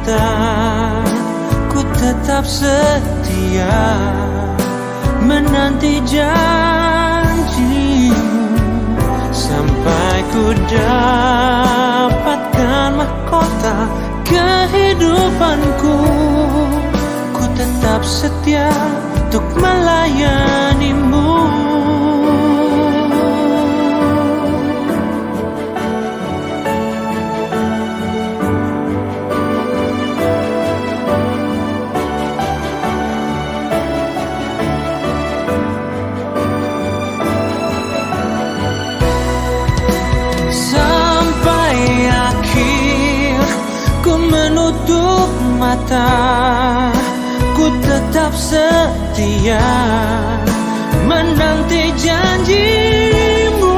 mata, ku tetap setia menanti janjimu sampai ku dapatkan mahkota kehidupanku. Ku tetap setia untuk melayanimu. Menutup mata, ku tetap setia menanti janjimu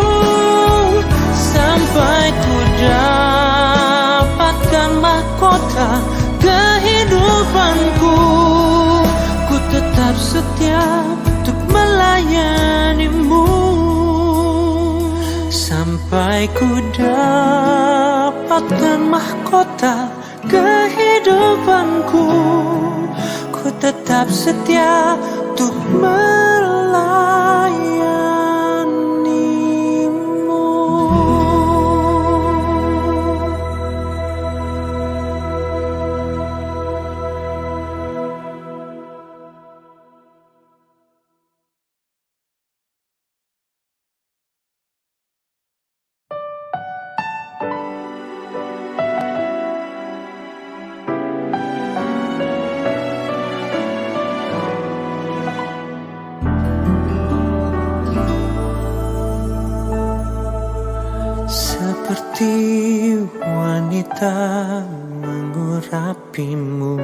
sampai ku dapatkan mahkota kehidupanku. Ku tetap setia untuk melayanimu sampai ku dapatkan mahkota kehidupanku. Ku tetap setia untuk melayanimu. Seperti wanita mengurapimu,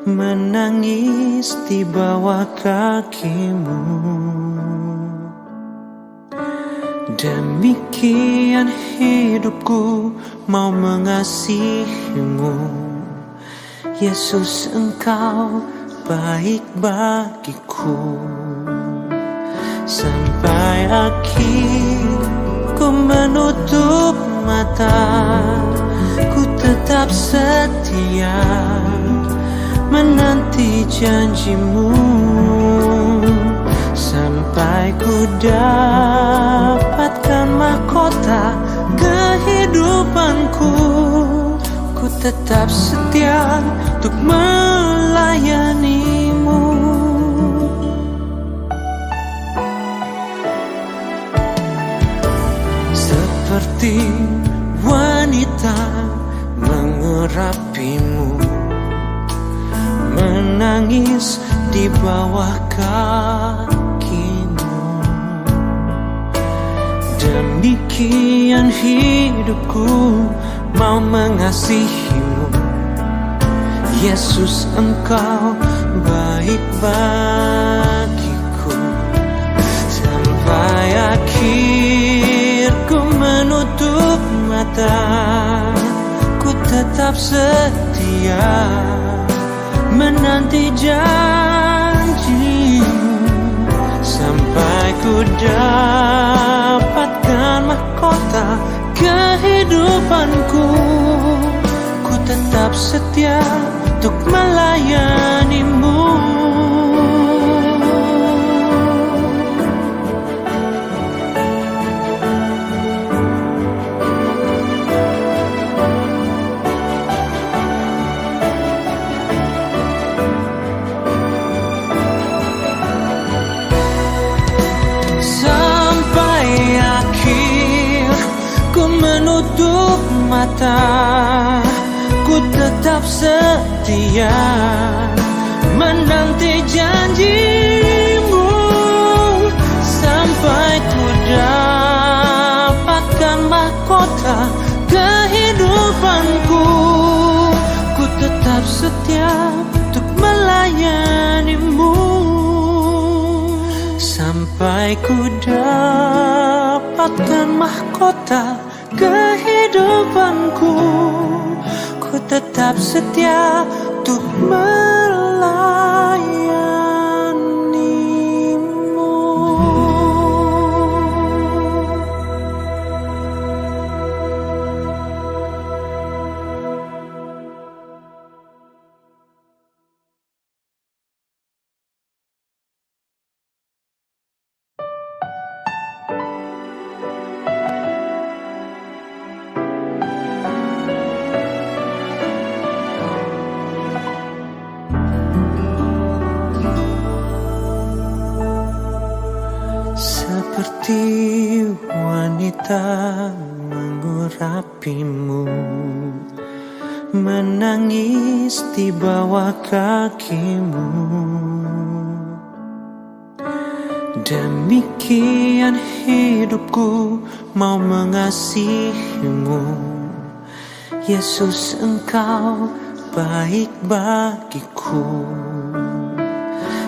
menangis di bawah kakimu. Demikian hidupku mau mengasihimu. Yesus, Engkau baik bagiku. Sampai akhir ku menutup mata, ku tetap setia menanti janjimu sampai ku dapatkan mahkota kehidupanku. Ku tetap setia untuk melayanimu. Seperti wanita mengurapimu, menangis di bawah kakimu. Demikian hidupku mau mengasihimu. Yesus, Engkau baik bagiku. Sampai akhir ku menutup mata, ku tetap setia menanti janjimu sampai ku dapatkan mahkota kehidupanku. Ku tetap setia untuk melayanimu. Menutup mata, ku tetap setia menanti janjimu sampai ku dapatkan mahkota kehidupanku. Ku tetap setia untuk melayanimu sampai ku dapatkan mahkota kehidupanku. Ku tetap setia untuk melayanimu. wanita mengurapimu, menangis di bawah kakimu. Demikian hidupku mau mengasihimu, Yesus, Engkau baik bagiku.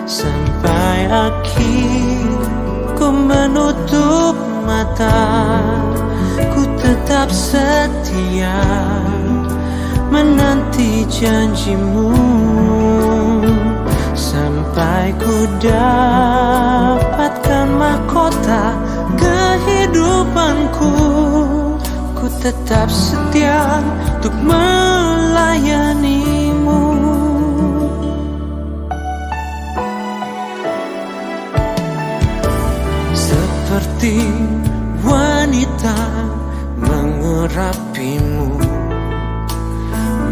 Sampai akhir ku menutup mata, ku tetap setia menanti janjimu. Sampai ku dapatkan mahkota kehidupanku, ku tetap setia untuk melayanimu. Seperti wanita mengurapimu,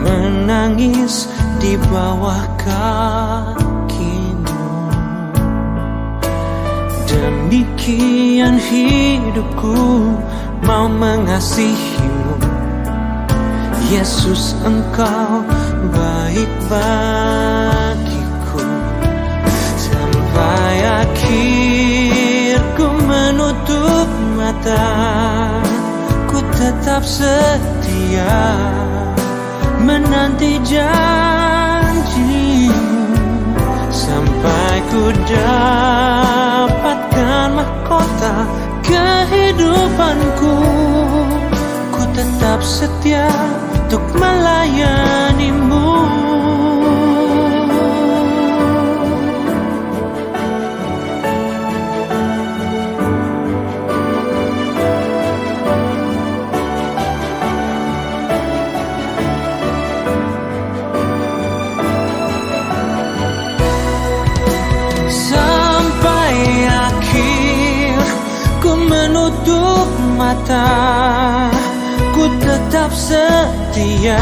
menangis di bawah kakimu. Demikian hidupku mau mengasihimu, Yesus, Engkau baik bagiku. Sampai akhir ku menutup mata, ku tetap setia menanti janjimu. Sampai ku dapatkan mahkota kehidupanku, ku tetap setia untuk melayanimu. Menutup mata, ku tetap setia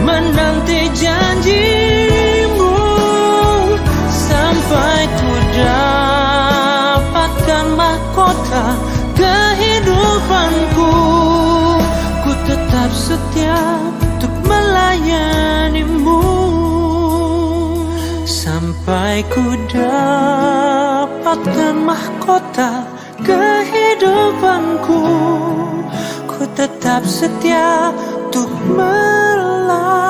menanti janjimu. Sampai ku dapatkan mahkota kehidupanku, ku tetap setia untuk melayanimu. Sampai ku dapatkan mahkota kehidupanku, ku tetap setia untuk melayanimu.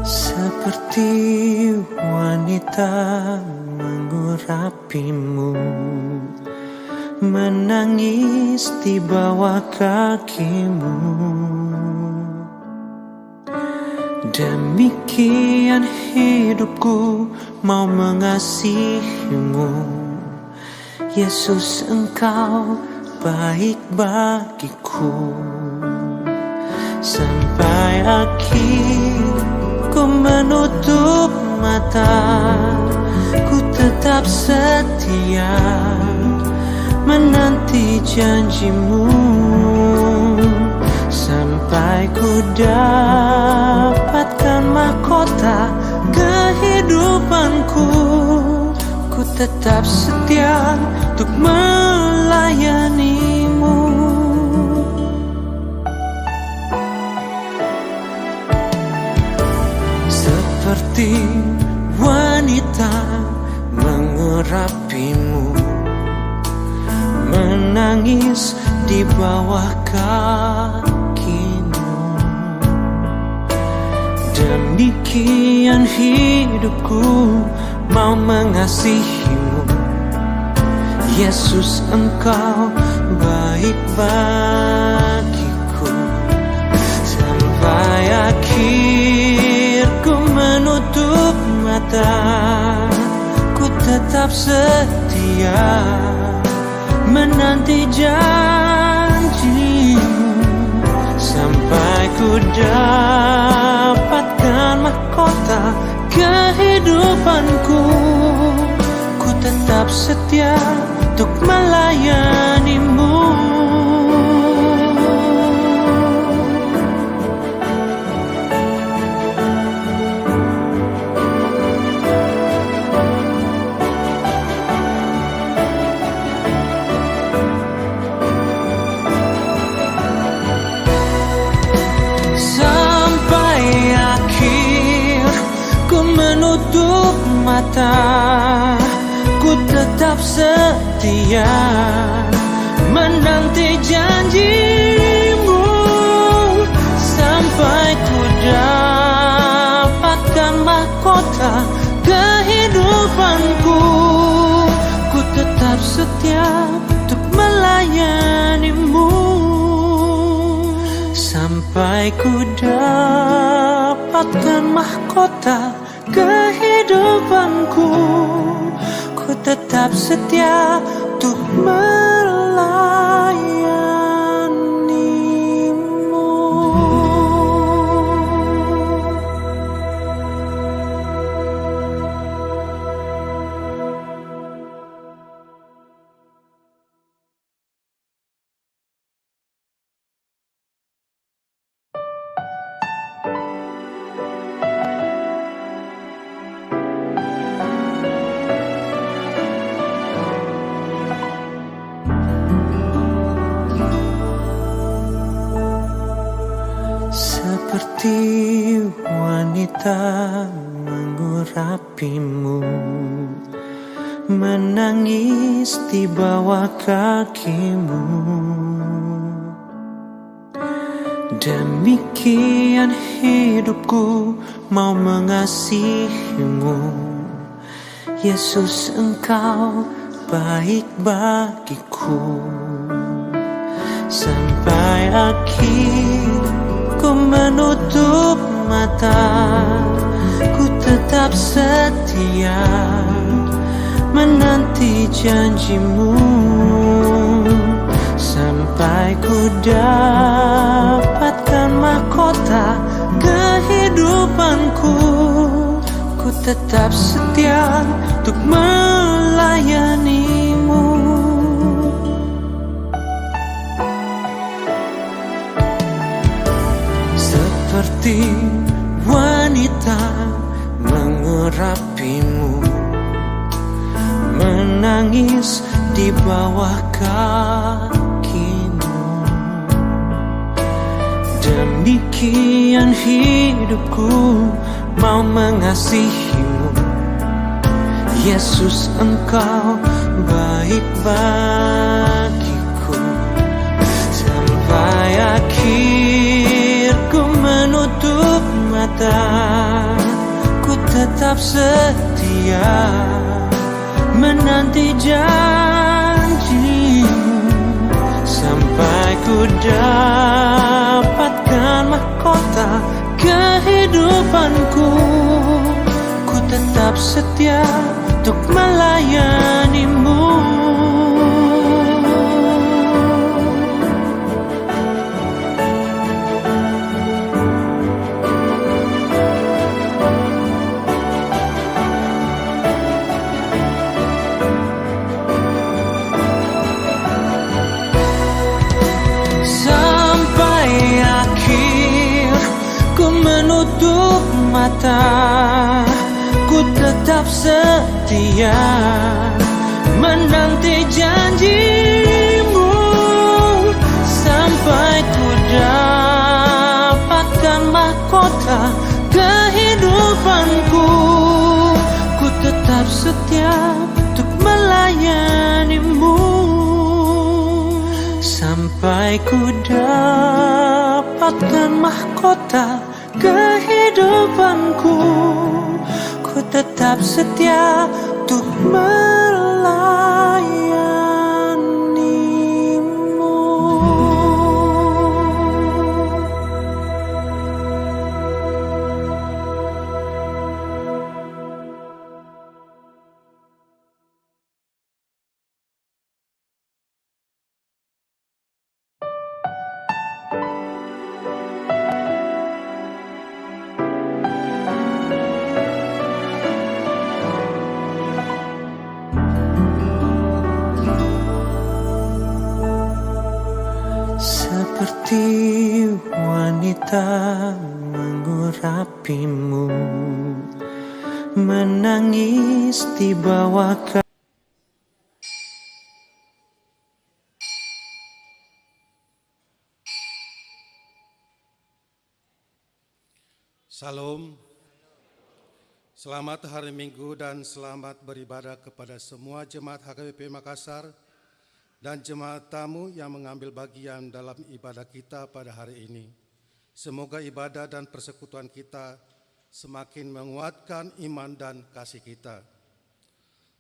Seperti wanita mengurapimu, menangis di bawah kakimu. Demikian hidupku mau mengasihimu, Yesus, Engkau baik bagiku. Sampai akhir ku menutup mata, ku tetap setia menanti janjimu. Sampai ku dapatkan mahkota kehidupanku, ku tetap setia untuk melayanimu. Seperti wanita mengurapimu, menangis di bawah kakimu. Demikian hidupku mau mengasihimu, Yesus, Engkau baik bagiku. Sampai akhir ku menutup mata, ku tetap setia setia menanti janjimu sampai ku dapatkan mahkota kehidupanku. Ku tetap setia untuk melayanimu. Menutup mata, ku tetap setia menanti janjimu sampai ku dapatkan mahkota kehidupanku. Ku tetap setia untuk melayanimu sampai ku dapatkan mahkota kehidupanku. Ku tetap setia untuk melayanimu. Seperti wanita mengurapimu, menangis di bawah kakimu. Demikian hidupku mau mengasihimu. Yesus, Engkau baik bagiku. Sampai akhir ku menutup mata, ku tetap setia menanti janjimu sampai ku dapatkan mahkota kehidupanku. Ku tetap setia untuk melayanimu. Seperti wanita mengurapimu, menangis di bawah kakimu. Demikian hidupku mau mengasihimu. Yesus, Engkau baik bagiku. Sampai akhir ku menutup mata, ku tetap setia menanti janjimu sampai ku dapatkan mahkota kehidupanku. Ku tetap setia untuk melayanimu. Menutup mata, ku tetap setia menanti janjimu sampai ku dapatkan mahkota kehidupanku. Ku tetap setia untuk melayanimu sampai ku dapatkan mahkota kehidupanku. Ku tetap setia untuk seperti wanita mengurapimu, menangis di bawah Salam, selamat hari Minggu dan selamat beribadah kepada semua jemaat HKBP Makassar dan jemaat tamu yang mengambil bagian dalam ibadah kita pada hari ini. Semoga ibadah dan persekutuan kita semakin menguatkan iman dan kasih kita.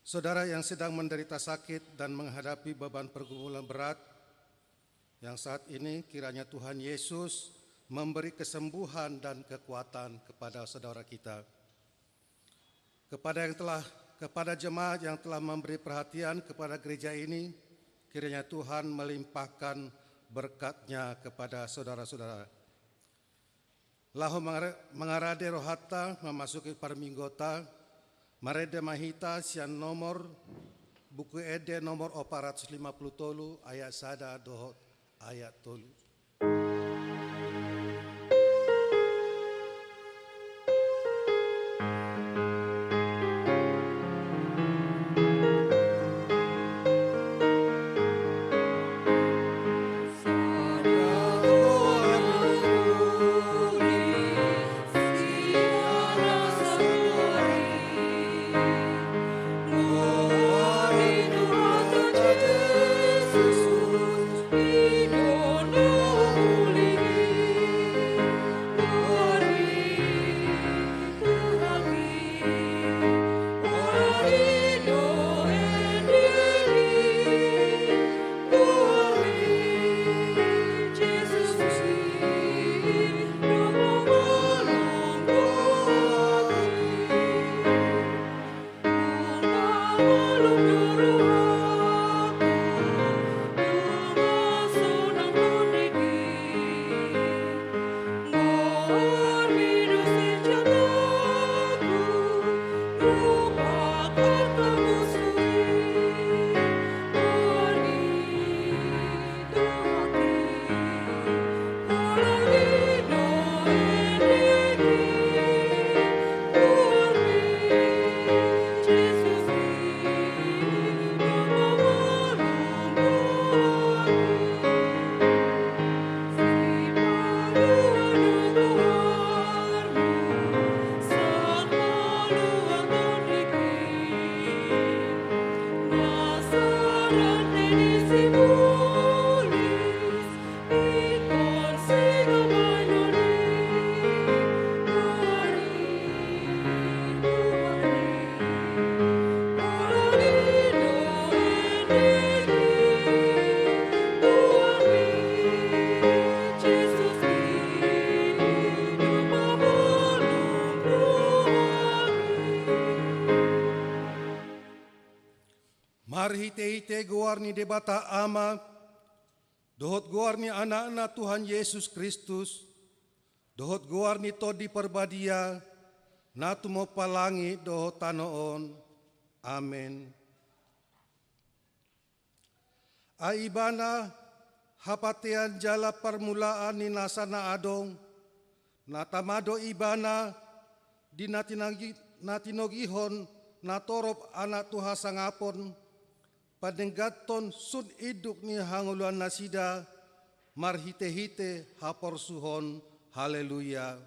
Saudara yang sedang menderita sakit dan menghadapi beban pergumulan berat, yang saat ini kiranya Tuhan Yesus memberi kesembuhan dan kekuatan kepada saudara kita. Kepada jemaat yang telah memberi perhatian kepada gereja ini, kiranya Tuhan melimpahkan berkat-Nya kepada saudara-saudara. Lahu mengarade rohata memasuki parminggota, marede mahita sian nomor buku ede nomor 450 tolu ayat sada dohot ayat tolu. Mari hite-hite goarni debata ama, dohot goarni anak-anak Tuhan Yesus Kristus, dohot goarni todi perbadia, natu mo palangi dohot tanoon. Amin. Aibana hapatean jala permulaan ni nasana adong, natamado ibana di natinogihon natorop anak Tuhan sangapon, padenggaton sun iduk ni hanguluan nasida, marhite-hite hapor suhon, haleluya.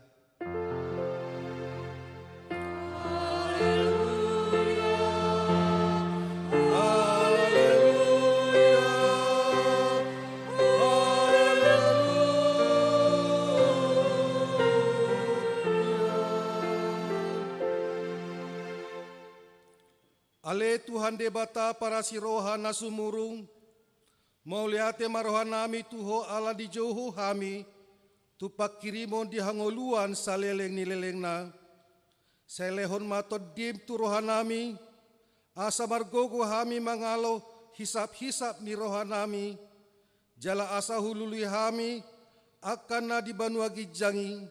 Ale Tuhan debata para siroha nasumurung, mau liate marohanami tuho ala di johu hami, tupak kirimon di hangoluan saleleng nilelengna, selehon mato dim tu rohanami, asa margogo hami mangalo hisap-hisap ni rohanami, jala asa hulului hami, akan na di banua gijangi,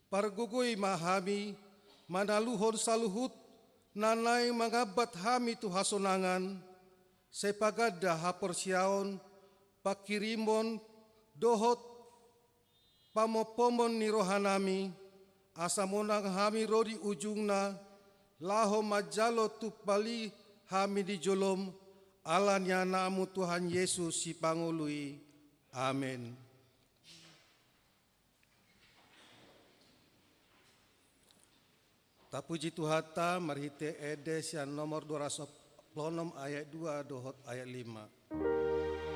pargogoi mahami, manaluhon saluhut, nanay mangabat hami tu hasonangan, sepagada haporsiaon, pakirimon, dohot pamopomon ni rohanami, asamonang hami rodi ujungna, laho majalo tupali hami di jolom, alanya namu Tuhan Yesus si pangului. Amin. Tapuji Tuhata marhite edes yang nomor 206 ayat 2 dohot ayat 5.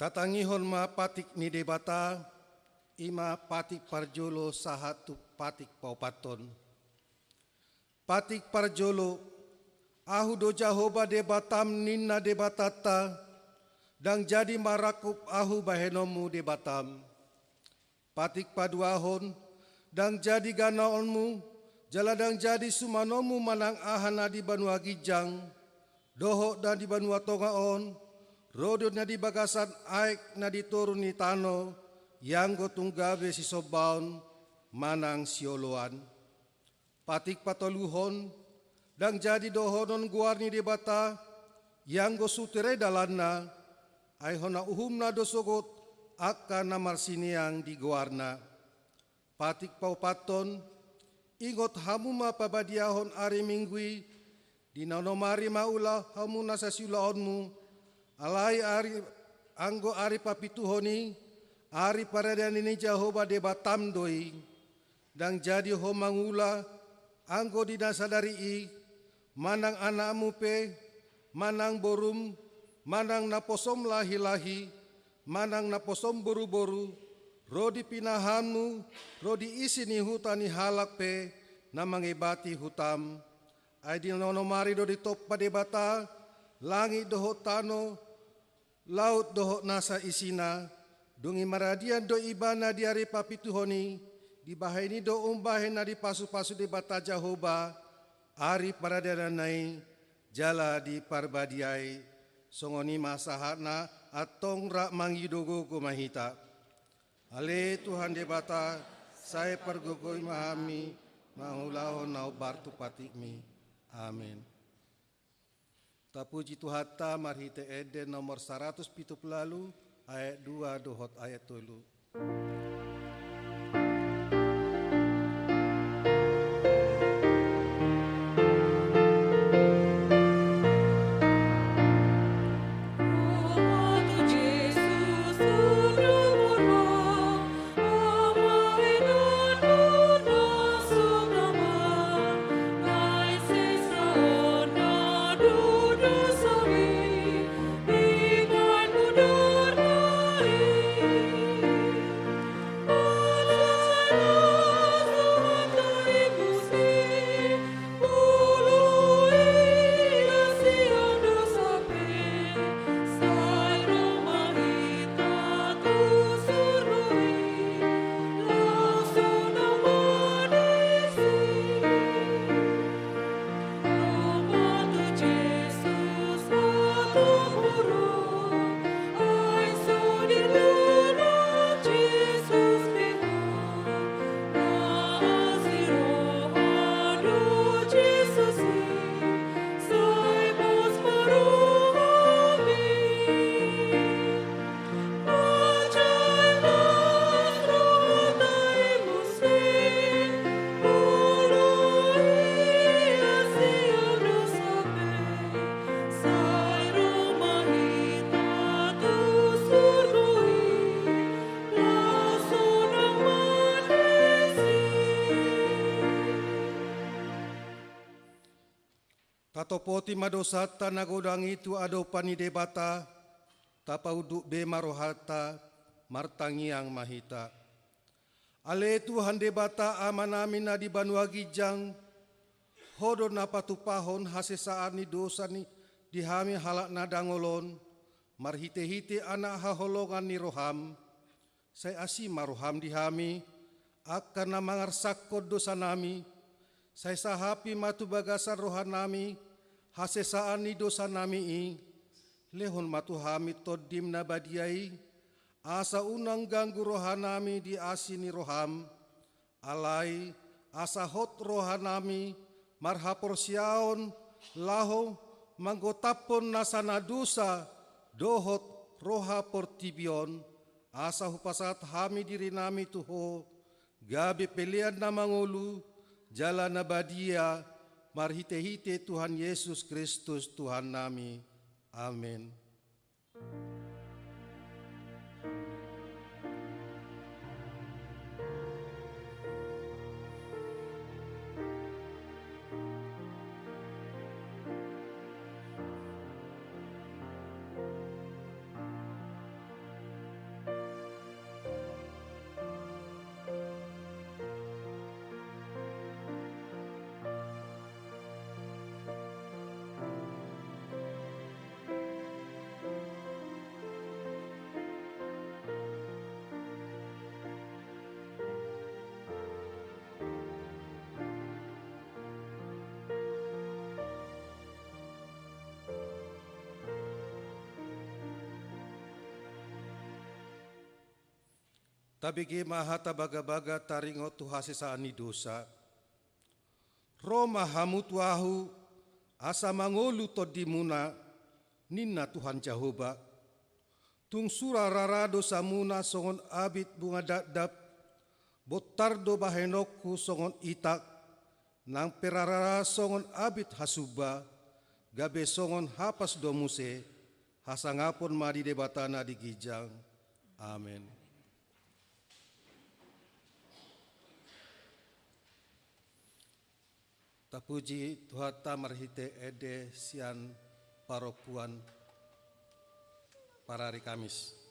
Tatangihon ma patik ni debata, ima patik parjolo sahatu patik paupaton. Patik parjolo, ahu do Jahoba debatam ninna debatata, dang jadi marakup ahu bahenomu debatam. Patik paduahon, dang jadi ganaonmu, jaladang jadi sumanomu manang ahana di Banua Gijang, dohok dan di Banua Tongaon, rodot na di bagasan aik na di turun ni tano, yang gotong gabe si sobaon, manang sioloan. Patik patoluhon, dang jadi dohonon guar ni debata, yang go sutere dalanna, ay hona uhumna dosogot, akan namar siniang di guarna. Patik paupaton, ingot hamuma pabadiahon ari minggui, di nanomari maula hamu nasasiulaonmu, alai ari anggo ari papituhoni, ari paradian ini Jahoba debatam doi, dang jadi homangula, anggo dinasadari manang anakmu pe, manang borum, manang naposom lahi-lahi, manang naposom boru-boru, rodi pinahanmu, rodi isi ni hutani halak pe, namangibati hutam, ay dinonomari do di top padebata, langit doho tano, laut doho nasa isina, dungi maradian do ibana diari papituhoni, di bahini do umbahen na di pasu-pasu di bata Jahoba, ari paradanai, jala di parbadiai, songoni masahana atong rak mangyidogo kumahita. Ale Tuhan di bata, saya pergogoi mahami, mahulahon nau bartu patikmi. Amin. Tapuji Tuhata marhite ede nomor 170 ayat 2 dohot ayat 3. Tatopoti madosata nagodang itu ado panidebata, tapauduk be marohata, martangiang mahita. Ale Tuhan debata amanamin na di banua gijang, hodo na patupahon hasesaan ni dosa ni dihami halak na dangolon, marhite-hite anak haholongan ni roham, say asi maroham dihami, akan na mangarsakod dosa nami, say sahapi matu bagasan rohan nami, hasesaan ni dosa nami lehon matu hami todim na badiai, asa unang ganggu rohan nami di asini roham, alai asa hot rohan nami, marhapor siaon, laho manggotapon nasana dosa, dohot roha portibion, asa hupasat hami diri nami tuho, gabe pelian na mangulu, jalan na badia, marhite-hite Tuhan Yesus Kristus Tuhan nami. Amin. Tabigi mahata baga-baga taringo tuhasisaan ni dosa. Roma hamutuahu asa mangolu todimuna ninna Tuhan Jehovah. Tung sura rarado samuna songon abit bunga dadap, botardo bahenokku songon itak, nang perarara songon abit hasuba, gabe songon hapas domuse, hasangapon madi debatana di gijang. Amin. Tapuji Tuhata marhite ede sian paropuan para hari Kamis.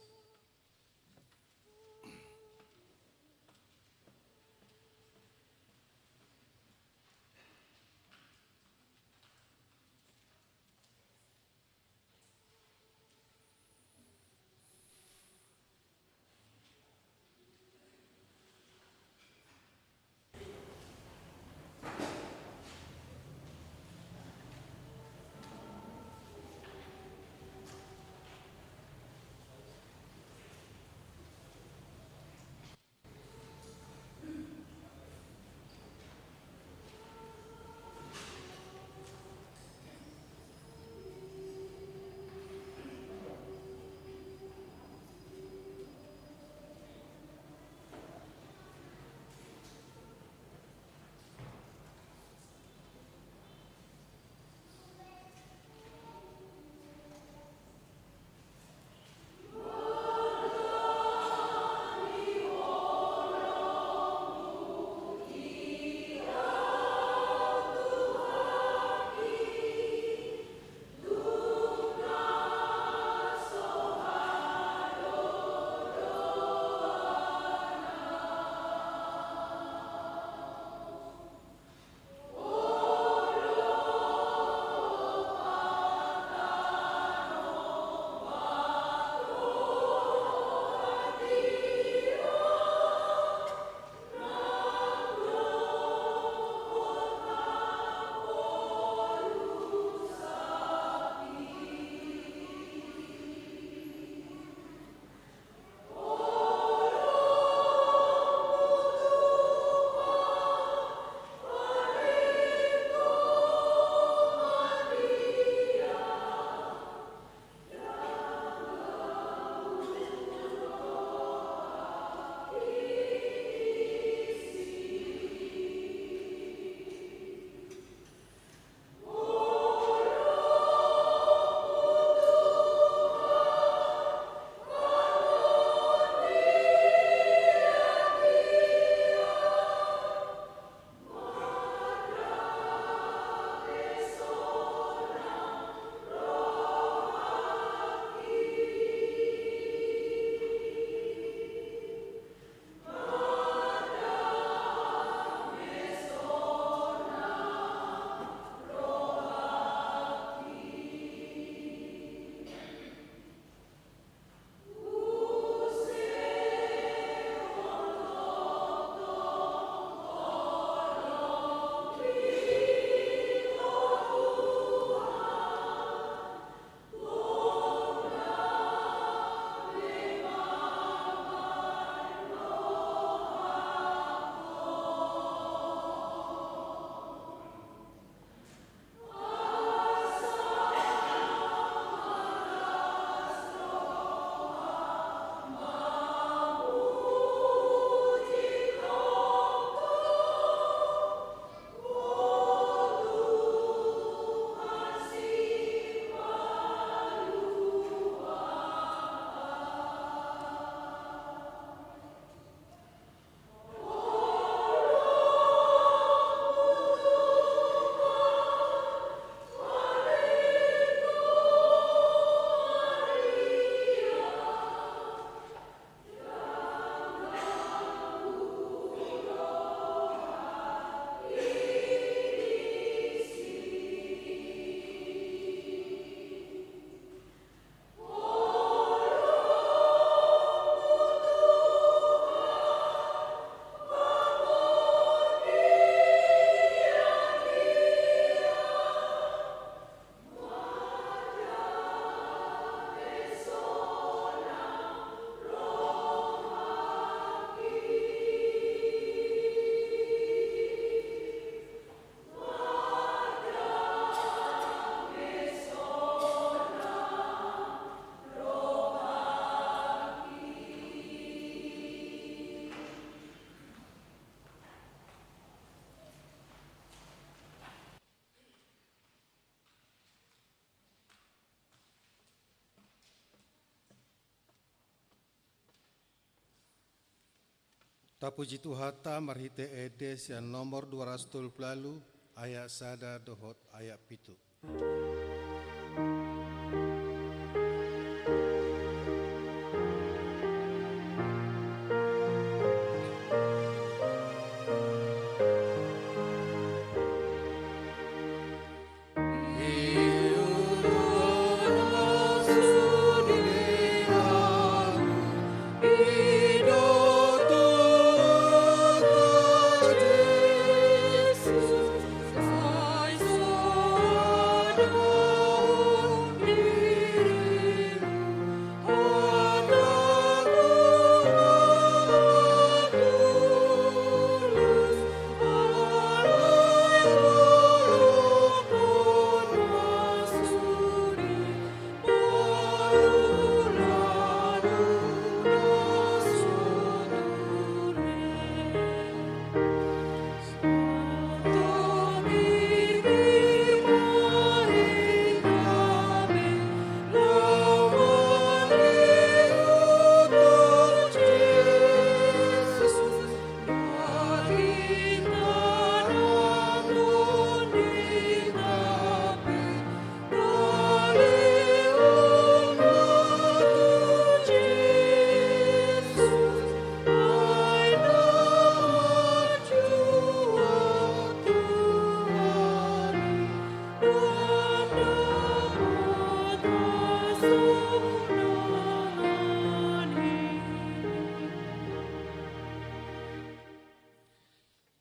Tapuji Tuhata marhite edes yang nomor 200 lalu ayat sada dohot ayat pitu.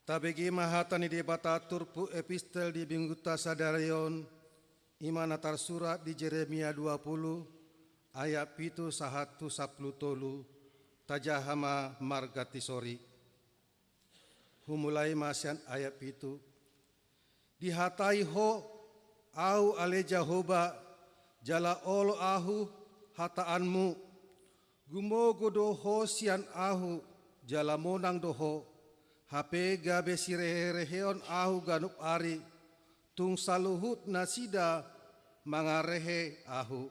Tabegi mahatani debata turpu epistel di Bingguta Sadarion imana tarsurat di Jeremia 20 ayat pitu sahatu saplu tolu tajahama margatisori. Humulai masian ayat pitu. Dihatai ho au ale Jahoba jala olo ahu hataanmu gumogo doho sian ahu jala monang doho. Hape gabe sirehereheon ahu ganup ari tung saluhut nasida mangarehe ahu.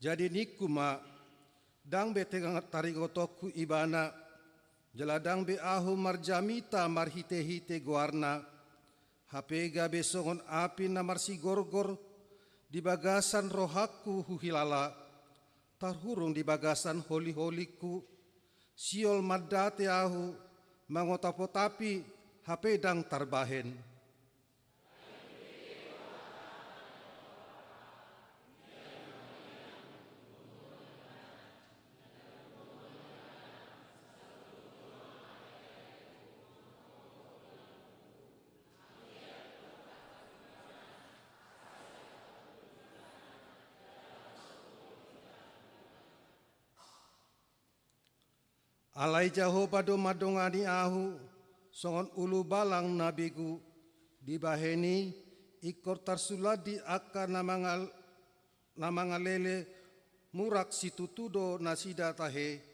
Jadi nikuma dang betegang tarigotoku ibana jeladang be ahu marjamita marhite-hite guarna hapega besongon api namarsi gorgor di bagasan rohaku huhilala tarhurung di bagasan holi-holiku siol madate ahu mangotapotapi hapedang tarbahen. Alai Jahoba do madongani ahu songon ulu balang nabigu dibaheni ikor tarsuladi aka namangalele murak situtudo nasida tahe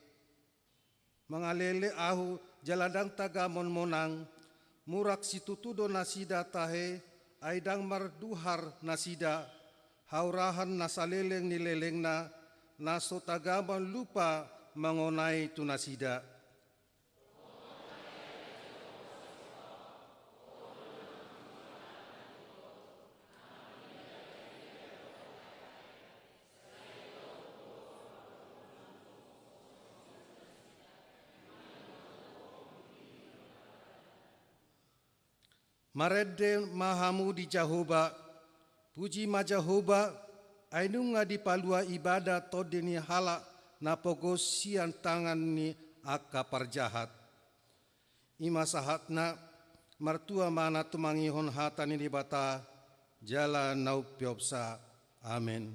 mangalele ahu jaladang tagamon monang murak situtudo nasida tahe aidang marduhar nasida haurahan nasaleleng nilelengna naso tagamon lupa mangonai tunasida. Marede mahamu di Jahoba, puji majahoba, ainunga di palua ibadah todeni halak napogos sian tangan ni aka parjahat. Ima sahatna martua mana tumangihon hatani di bata jala naupiopsa. Amin.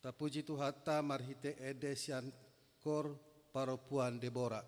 Tapuji Tuhata marhite edesian kor paropuan Deborah.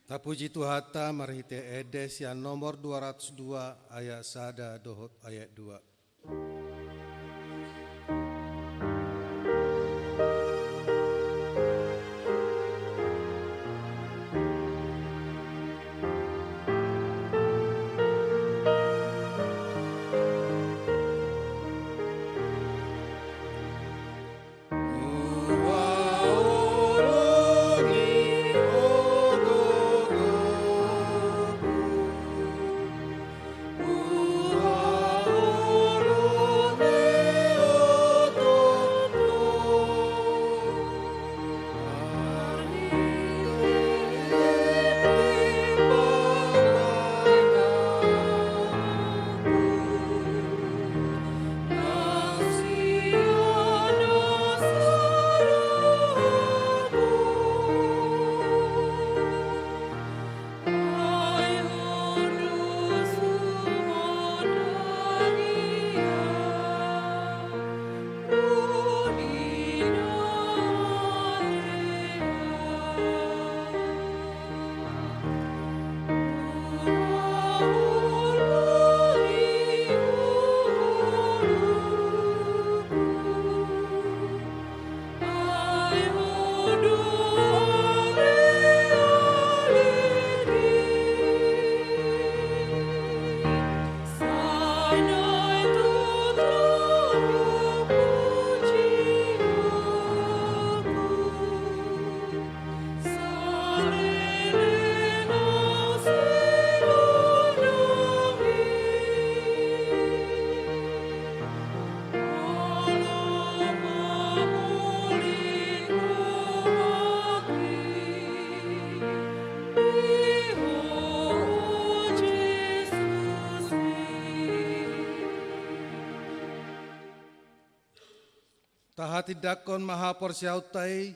Tapuji Tuhata marhite edes yang nomor 202 ayat sada dohot ayat 2. Tahati dakon maha porsiautai,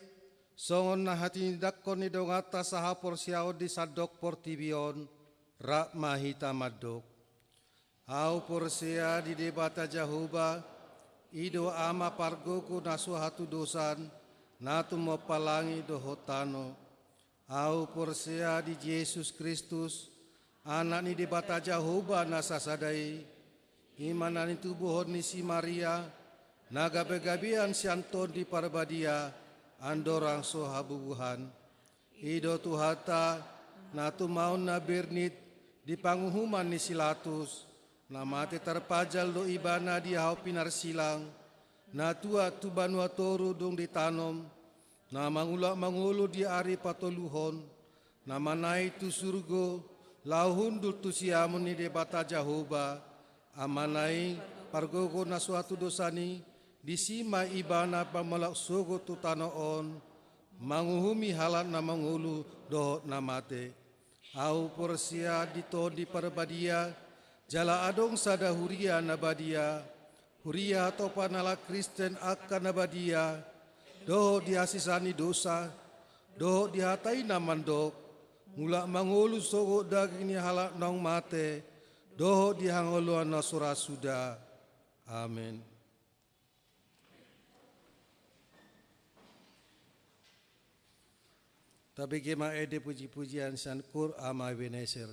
songon na hati dakon ni dongata saha porsiau di sadok portibion, rak mahita madok. Au porsia di debata jahuba, ido ama pargoku nasu hatu dosan, natu mo palangi dohotano. Au porsia di Yesus Kristus, anak ni debata jahuba nasasadai, imanan itu bohon ni si Maria, naga begabian sianton di parbadia andorang sohabubuhan ido tuhata natu maun na bernit di panguhuman ni silatus na mate terpajal do ibana di hau pinar silang na tua tu banua toru dong ditanom na mangulu di ari patoluhon na manai tu surgo lauhundul tu siamun ni debata jahoba amanai pargogo na suatu dosani disima ibana pamalak sogo tu tanoon manguhumi halat na mangulu dohot namate au porsia dito di parbadia jala adong sada huria nabadia huria atau panala Kristen akan nabadia dohot diasisani dosa dohot dihatai namandok mulak mangulu sogo daging ni halat nong mate dohot dihangoluan nasura sudah. Amin. Tapi kema ede puji-pujian sankur ama Ebenezer.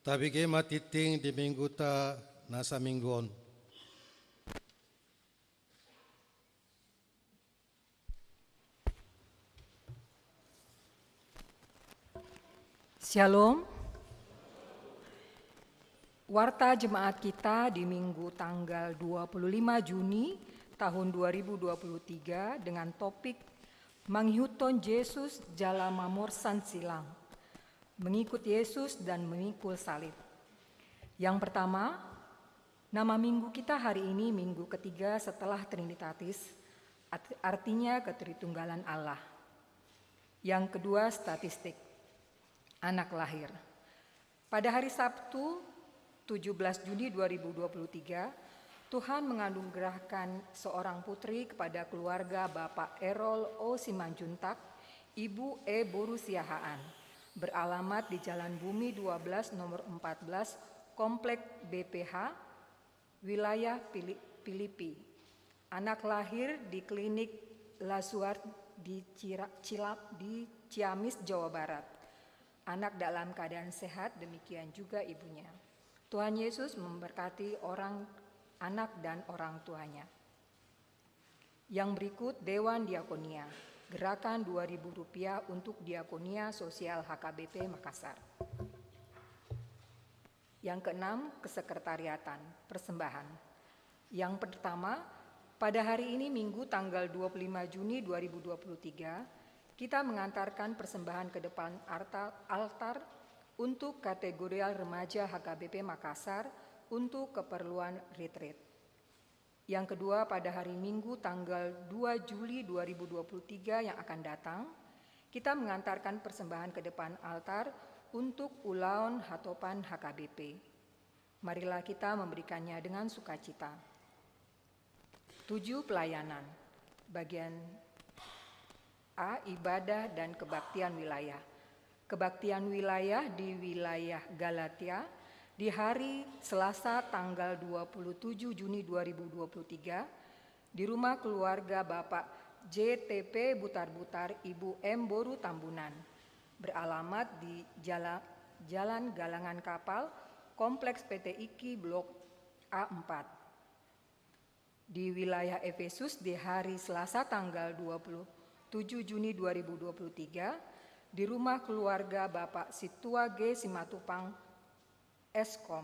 Tapi ke matiting di minggu ta nasa minggon. Shalom. Warta jemaat kita di Minggu tanggal 25 Juni tahun 2023 dengan topik Manghiuton Yesus jala mamorsan silang. Mengikut Yesus dan memikul salib. Yang pertama, nama minggu kita hari ini minggu ketiga setelah Trinitatis, artinya ketritunggalan Allah. Yang kedua, statistik. Anak lahir. Pada hari Sabtu 17 Juni 2023, Tuhan menganugerahkan seorang putri kepada keluarga Bapak Erol O. Simanjuntak, Ibu E. Boru Siahaan, beralamat di Jalan Bumi 12 nomor 14, Komplek BPH, wilayah Filipi. Anak lahir di Klinik Lasuar di Ciamis, Jawa Barat. Anak dalam keadaan sehat, demikian juga ibunya. Tuhan Yesus memberkati anak dan orang tuanya. Yang berikut Dewan Diakonia, gerakan Rp2.000 untuk Diakonia Sosial HKBP Makassar. Yang keenam, kesekretariatan, persembahan. Yang pertama, pada hari ini Minggu tanggal 25 Juni 2023, kita mengantarkan persembahan ke depan altar untuk kategorial remaja HKBP Makassar untuk keperluan retreat. Yang kedua, pada hari Minggu tanggal 2 Juli 2023 yang akan datang, kita mengantarkan persembahan ke depan altar untuk Ulaon Hatopan HKBP. Marilah kita memberikannya dengan sukacita. 7. Pelayanan. Bagian A. Ibadah dan kebaktian wilayah. Kebaktian wilayah di wilayah Galatia di hari Selasa tanggal 27 Juni 2023 di rumah keluarga Bapak JTP Butar-Butar Ibu M. Boru Tambunan, beralamat di Jalan Galangan Kapal, Kompleks PT IKI Blok A4. Di wilayah Efesus di hari Selasa tanggal 27 Juni 2023 di rumah keluarga Bapak Situa G. Simatupang Eskom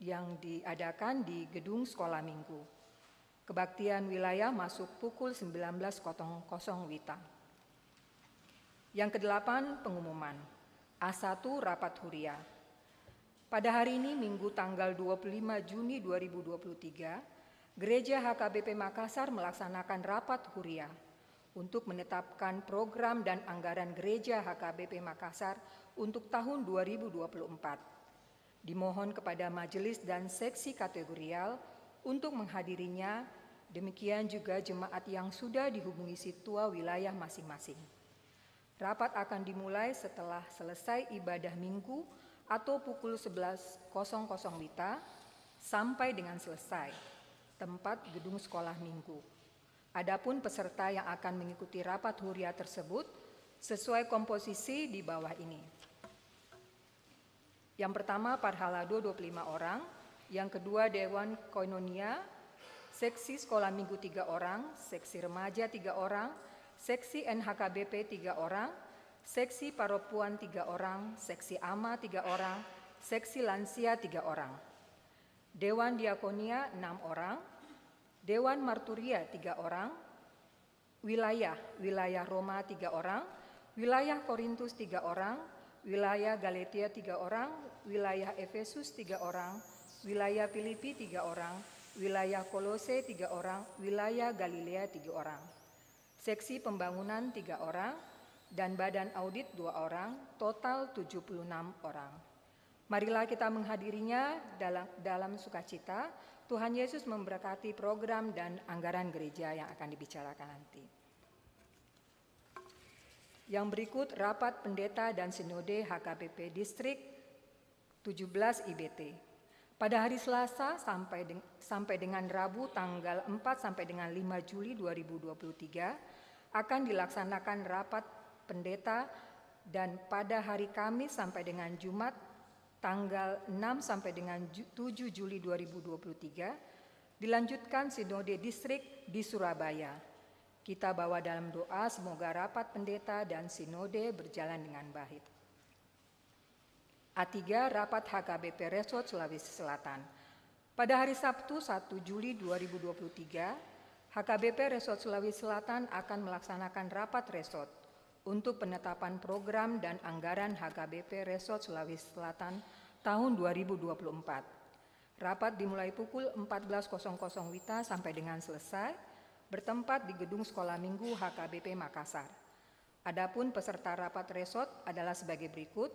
yang diadakan di gedung sekolah minggu. Kebaktian wilayah masuk pukul 19.00 WITA. Yang kedelapan, pengumuman. A1 Rapat Huria. Pada hari ini Minggu tanggal 25 Juni 2023, Gereja HKBP Makassar melaksanakan Rapat Huria untuk menetapkan program dan anggaran Gereja HKBP Makassar untuk tahun 2024. Dimohon kepada majelis dan seksi kategorial untuk menghadirinya, demikian juga jemaat yang sudah dihubungi situa wilayah masing-masing. Rapat akan dimulai setelah selesai ibadah minggu atau pukul 11.00 WITA sampai dengan selesai, tempat gedung sekolah minggu. Adapun peserta yang akan mengikuti rapat huria tersebut sesuai komposisi di bawah ini. Yang pertama, Parhalado 25 orang, yang kedua Dewan Koinonia, seksi sekolah minggu 3 orang, seksi remaja 3 orang, seksi NHKBP 3 orang, seksi paropuan 3 orang, seksi AMA 3 orang, seksi lansia 3 orang. Dewan Diakonia 6 orang, Dewan Marturia 3 orang, wilayah Roma 3 orang, wilayah Korintus 3 orang, wilayah Galatia 3 orang, wilayah Efesus 3 orang, wilayah Filipi 3 orang, wilayah Kolose 3 orang, wilayah Galilea 3 orang. Seksi pembangunan 3 orang, dan badan audit 2 orang, total 76 orang. Marilah kita menghadirinya dalam sukacita. Tuhan Yesus memberkati program dan anggaran gereja yang akan dibicarakan nanti. Yang berikut rapat pendeta dan sinode HKBP Distrik 17 IBT. Pada hari Selasa sampai dengan Rabu tanggal 4 sampai dengan 5 Juli 2023 akan dilaksanakan rapat pendeta, dan pada hari Kamis sampai dengan Jumat Tanggal 6 sampai dengan 7 Juli 2023 dilanjutkan Sinode Distrik di Surabaya. Kita bawa dalam doa semoga rapat pendeta dan sinode berjalan dengan baik. A3 Rapat HKBP Resort Sulawesi Selatan. Pada hari Sabtu 1 Juli 2023, HKBP Resort Sulawesi Selatan akan melaksanakan rapat resort untuk penetapan program dan anggaran HKBP Resort Sulawesi Selatan tahun 2024. Rapat dimulai pukul 14.00 WITA sampai dengan selesai, bertempat di Gedung Sekolah Minggu HKBP Makassar. Adapun peserta rapat resort adalah sebagai berikut: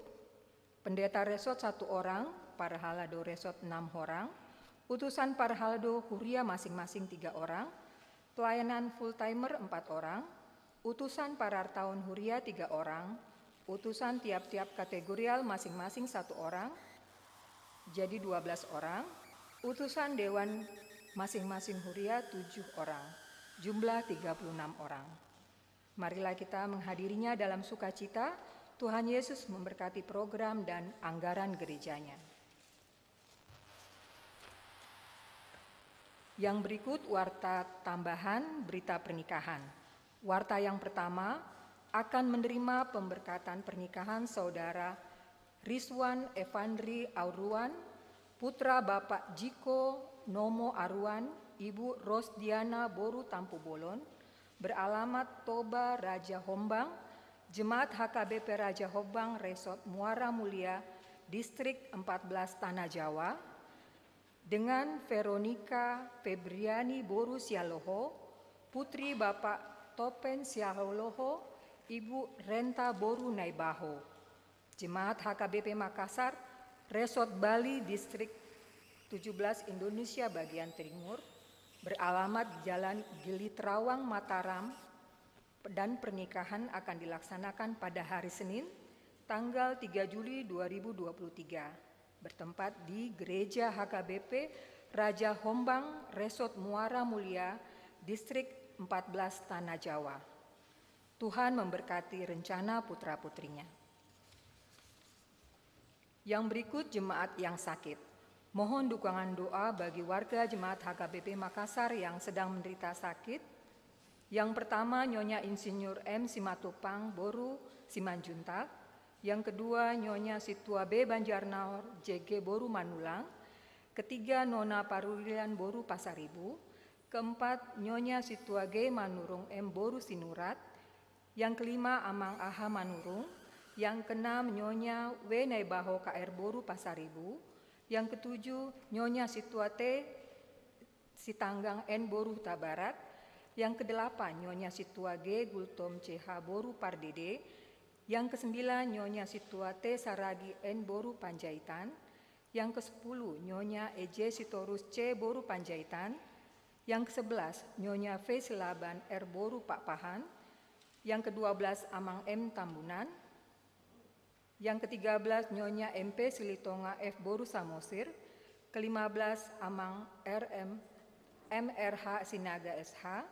pendeta resort 1 orang, parhalado resort 6 orang, utusan parhalado huria masing-masing 3 orang, pelayanan full timer 4 orang, utusan parartaun huria 3 orang, utusan tiap-tiap kategorial masing-masing 1 orang, jadi 12 orang, utusan dewan masing-masing huria 7 orang, jumlah 36 orang. Marilah kita menghadirinya dalam sukacita. Tuhan Yesus memberkati program dan anggaran gerejanya. Yang berikut warta tambahan berita pernikahan. Warta yang pertama akan menerima pemberkatan pernikahan Saudara Rizwan Evandri Auruan, putra Bapak Jiko Nomo Aruan, Ibu Rosdiana Boru Tampu Bolon, beralamat Toba Raja Hombang, Jemaat HKBP Raja Hombang Resort Muara Mulia, Distrik 14 Tanah Jawa, dengan Veronica Febriani Boru Sialoho, putri Bapak Topen Sialoho, Ibu Renta Boru Naibaho. Jemaat HKBP Makassar, Resort Bali Distrik 17 Indonesia bagian timur, beralamat Jalan Gili Terawang Mataram, dan pernikahan akan dilaksanakan pada hari Senin, tanggal 3 Juli 2023, bertempat di Gereja HKBP Raja Hombang Resort Muara Mulia, Distrik 14 Tanah Jawa. Tuhan memberkati rencana putra-putrinya. Yang berikut jemaat yang sakit. Mohon dukungan doa bagi warga jemaat HKBP Makassar yang sedang menderita sakit. Yang pertama, Nyonya Insinyur M. Simatupang Boru Simanjuntak. Yang kedua, Nyonya Situa B. Banjarnaor JG Boru Manulang. Ketiga, Nona Parurian Boru Pasaribu. Keempat, Nyonya Situa G. Manurung M. Boru Sinurat. Yang kelima, Amang Aha Manurung. Yang keenam, Nyonya W. Naibaho KR Boru Pasaribu. Yang ketujuh, Nyonya Situa T. Sitanggang N. Boru Huta Barat. Yang kedelapan, Nyonya Situa G. Gultom CH Boru Pardede. Yang kesembilan, Nyonya Situa T. Saragi N. Boru Panjaitan. Yang kesepuluh, Nyonya EJ Sitorus C. Boru Panjaitan. Yang kesebelas, Nyonya V. Silaban R. Boru Pakpahan. Yang ke-12, Amang M. Tambunan. Yang ke-13, Nyonya MP Silitonga F. Boru Samosir. Ke-15, Amang RM MRH Sinaga SH.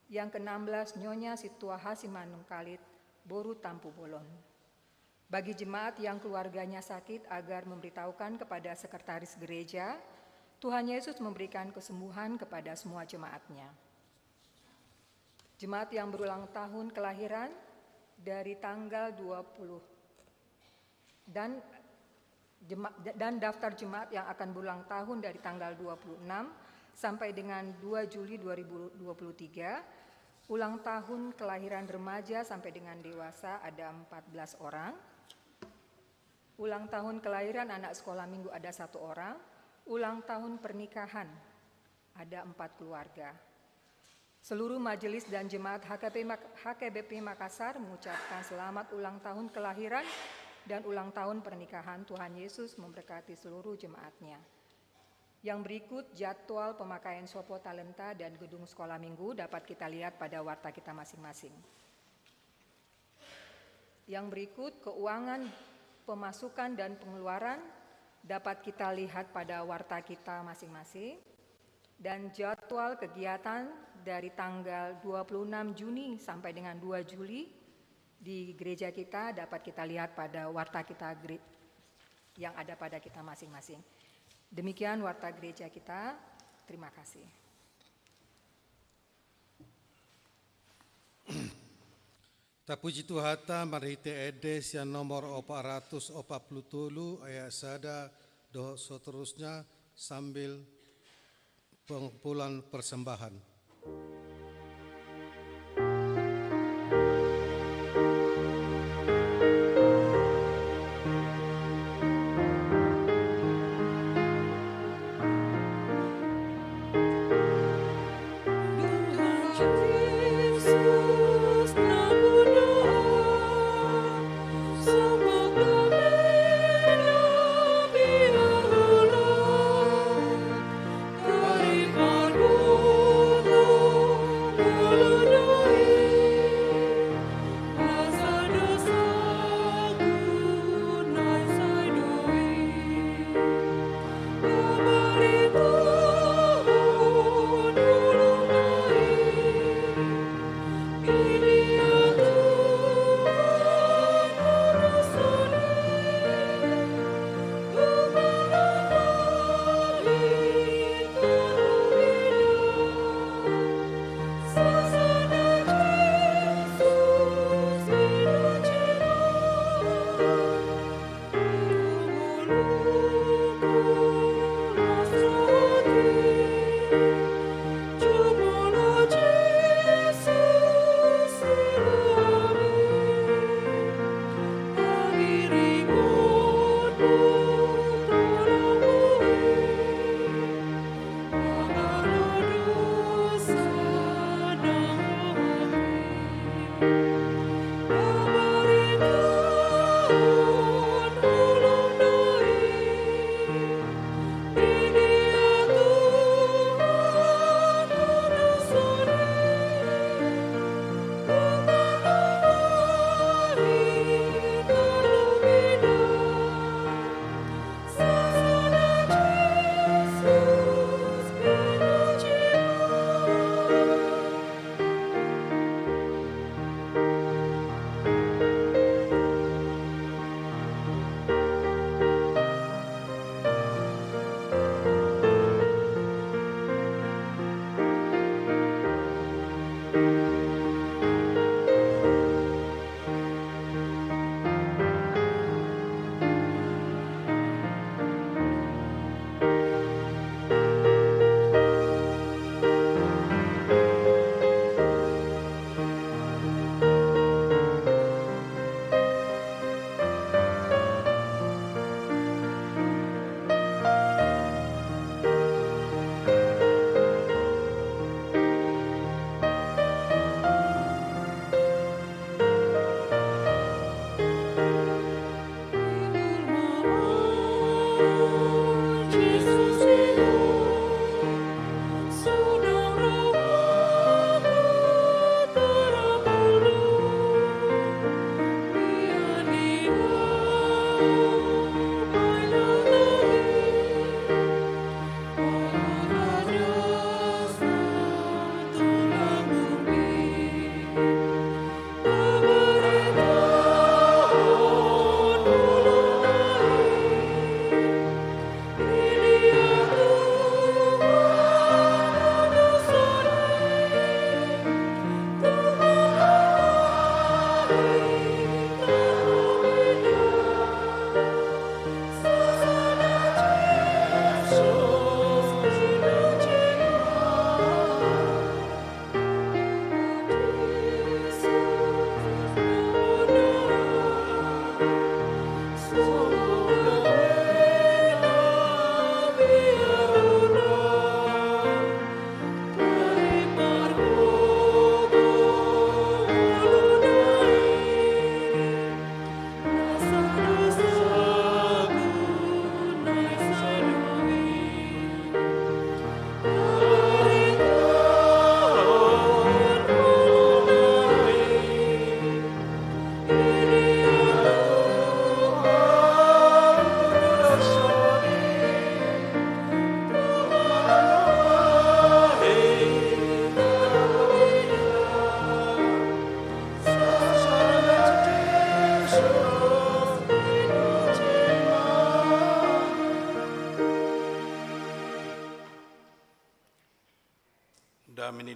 Yang ke-16, Nyonya Situa H. Simanung Kalit Boru Tampu Bolon. Bagi jemaat yang keluarganya sakit agar memberitahukan kepada sekretaris gereja, Tuhan Yesus memberikan kesembuhan kepada semua jemaatnya. Jemaat yang berulang tahun kelahiran dari tanggal 20 dan daftar jemaat yang akan berulang tahun dari tanggal 26 sampai dengan 2 Juli 2023. Ulang tahun kelahiran remaja sampai dengan dewasa ada 14 orang. Ulang tahun kelahiran anak sekolah minggu ada 1 orang. Ulang tahun pernikahan ada 4 keluarga. Seluruh majelis dan jemaat HKBP Makassar mengucapkan selamat ulang tahun kelahiran dan ulang tahun pernikahan. Tuhan Yesus memberkati seluruh jemaatnya. Yang berikut jadwal pemakaian Sopo Talenta dan gedung sekolah minggu dapat kita lihat pada warta kita masing-masing. Yang berikut keuangan, pemasukan dan pengeluaran dapat kita lihat pada warta kita masing-masing. Dan jadwal kegiatan dari tanggal 26 Juni sampai dengan 2 Juli di gereja kita dapat kita lihat pada warta kita yang ada pada kita masing-masing. Demikian warta gereja kita. Terima kasih. Tapuji Tuhata marite edes yang nomor 440 ayat sada doh seterusnya sambil pengumpulan persembahan. Dari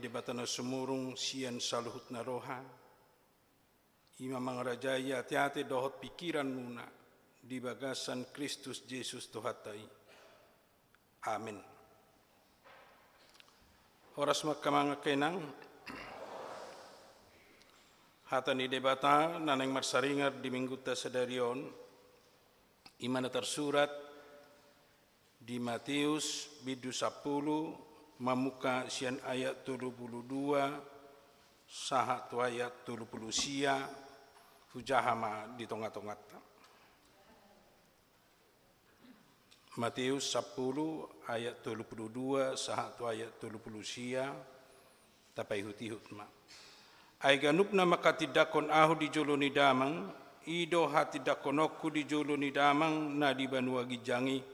debatana sumurung sian saluhut na roha. Ima mangarajaya hati-hati dohot pikiran muna di bagasan Kristus Yesus Tuhatai. Amin. Horas makamanga kenang hata ni debata naneng marsaringar di minggu tasadarion imana tersurat di Matius bidu 10 mamuka sian ayat 22 saha tu ayat 30 sia hujahama di tongat-tongat. Matius 10 ayat 22 saha tu ayat 30 sia tapai hutihut ma. Ai ganupna maka tidakon ahu di jolo ni damang ido hati dakonokku di jolo ni damang na di banua gijangi.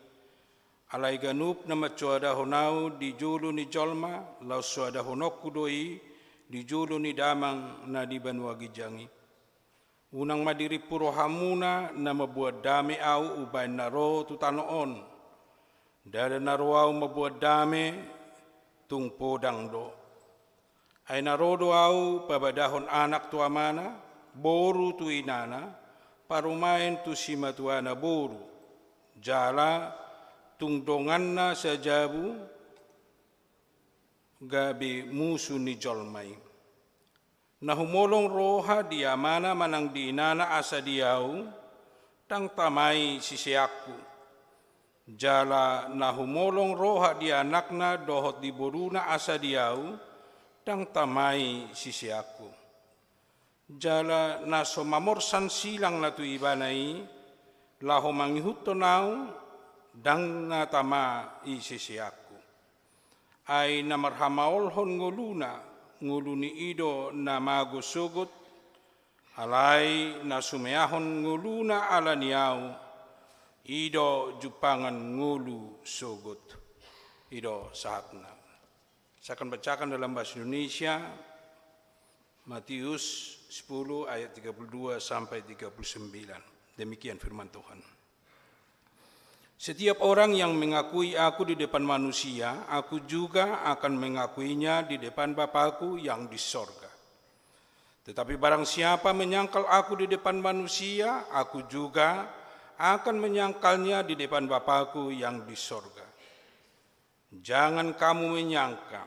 Alai ganup na macuada honau di julu ni jolma, lau suada honokku doi di julu ni damang na di banua gijangi. Unang madiri puro hamuna na mabuat dame au ubay naro tutanoon. Dada naro au mabuat dame tung podang do. Ay narodo au pabadahon anak tu amana, boru tu inana, parumain tu simatuana boru. Jala tungdonganna sajabu gabi musu ni jolmai. Nahumolong roha dia mana manang di inana asa diau tang tamai sisiakku. Jala nahumolong roha dia anakna dohot di boruna asa diau tang tamai sisiakku. Jala naso mamorsan silang na tu ibanai laho mangihut nau dang na tama isisiakku. Ay namarhamaolhon nguluna, nguluni ido na magosugot, alay na sumeyahon nguluna ala niyaw, ido jupangan ngulu sugot. Ido saatna. Saya akan bacakan dalam bahasa Indonesia, Matius 10 ayat 32 sampai 39. Demikian firman Tuhan. Setiap orang yang mengakui aku di depan manusia, aku juga akan mengakuinya di depan Bapa-Ku yang di sorga. Tetapi barang siapa menyangkal aku di depan manusia, aku juga akan menyangkalnya di depan Bapa-Ku yang di sorga. Jangan kamu menyangka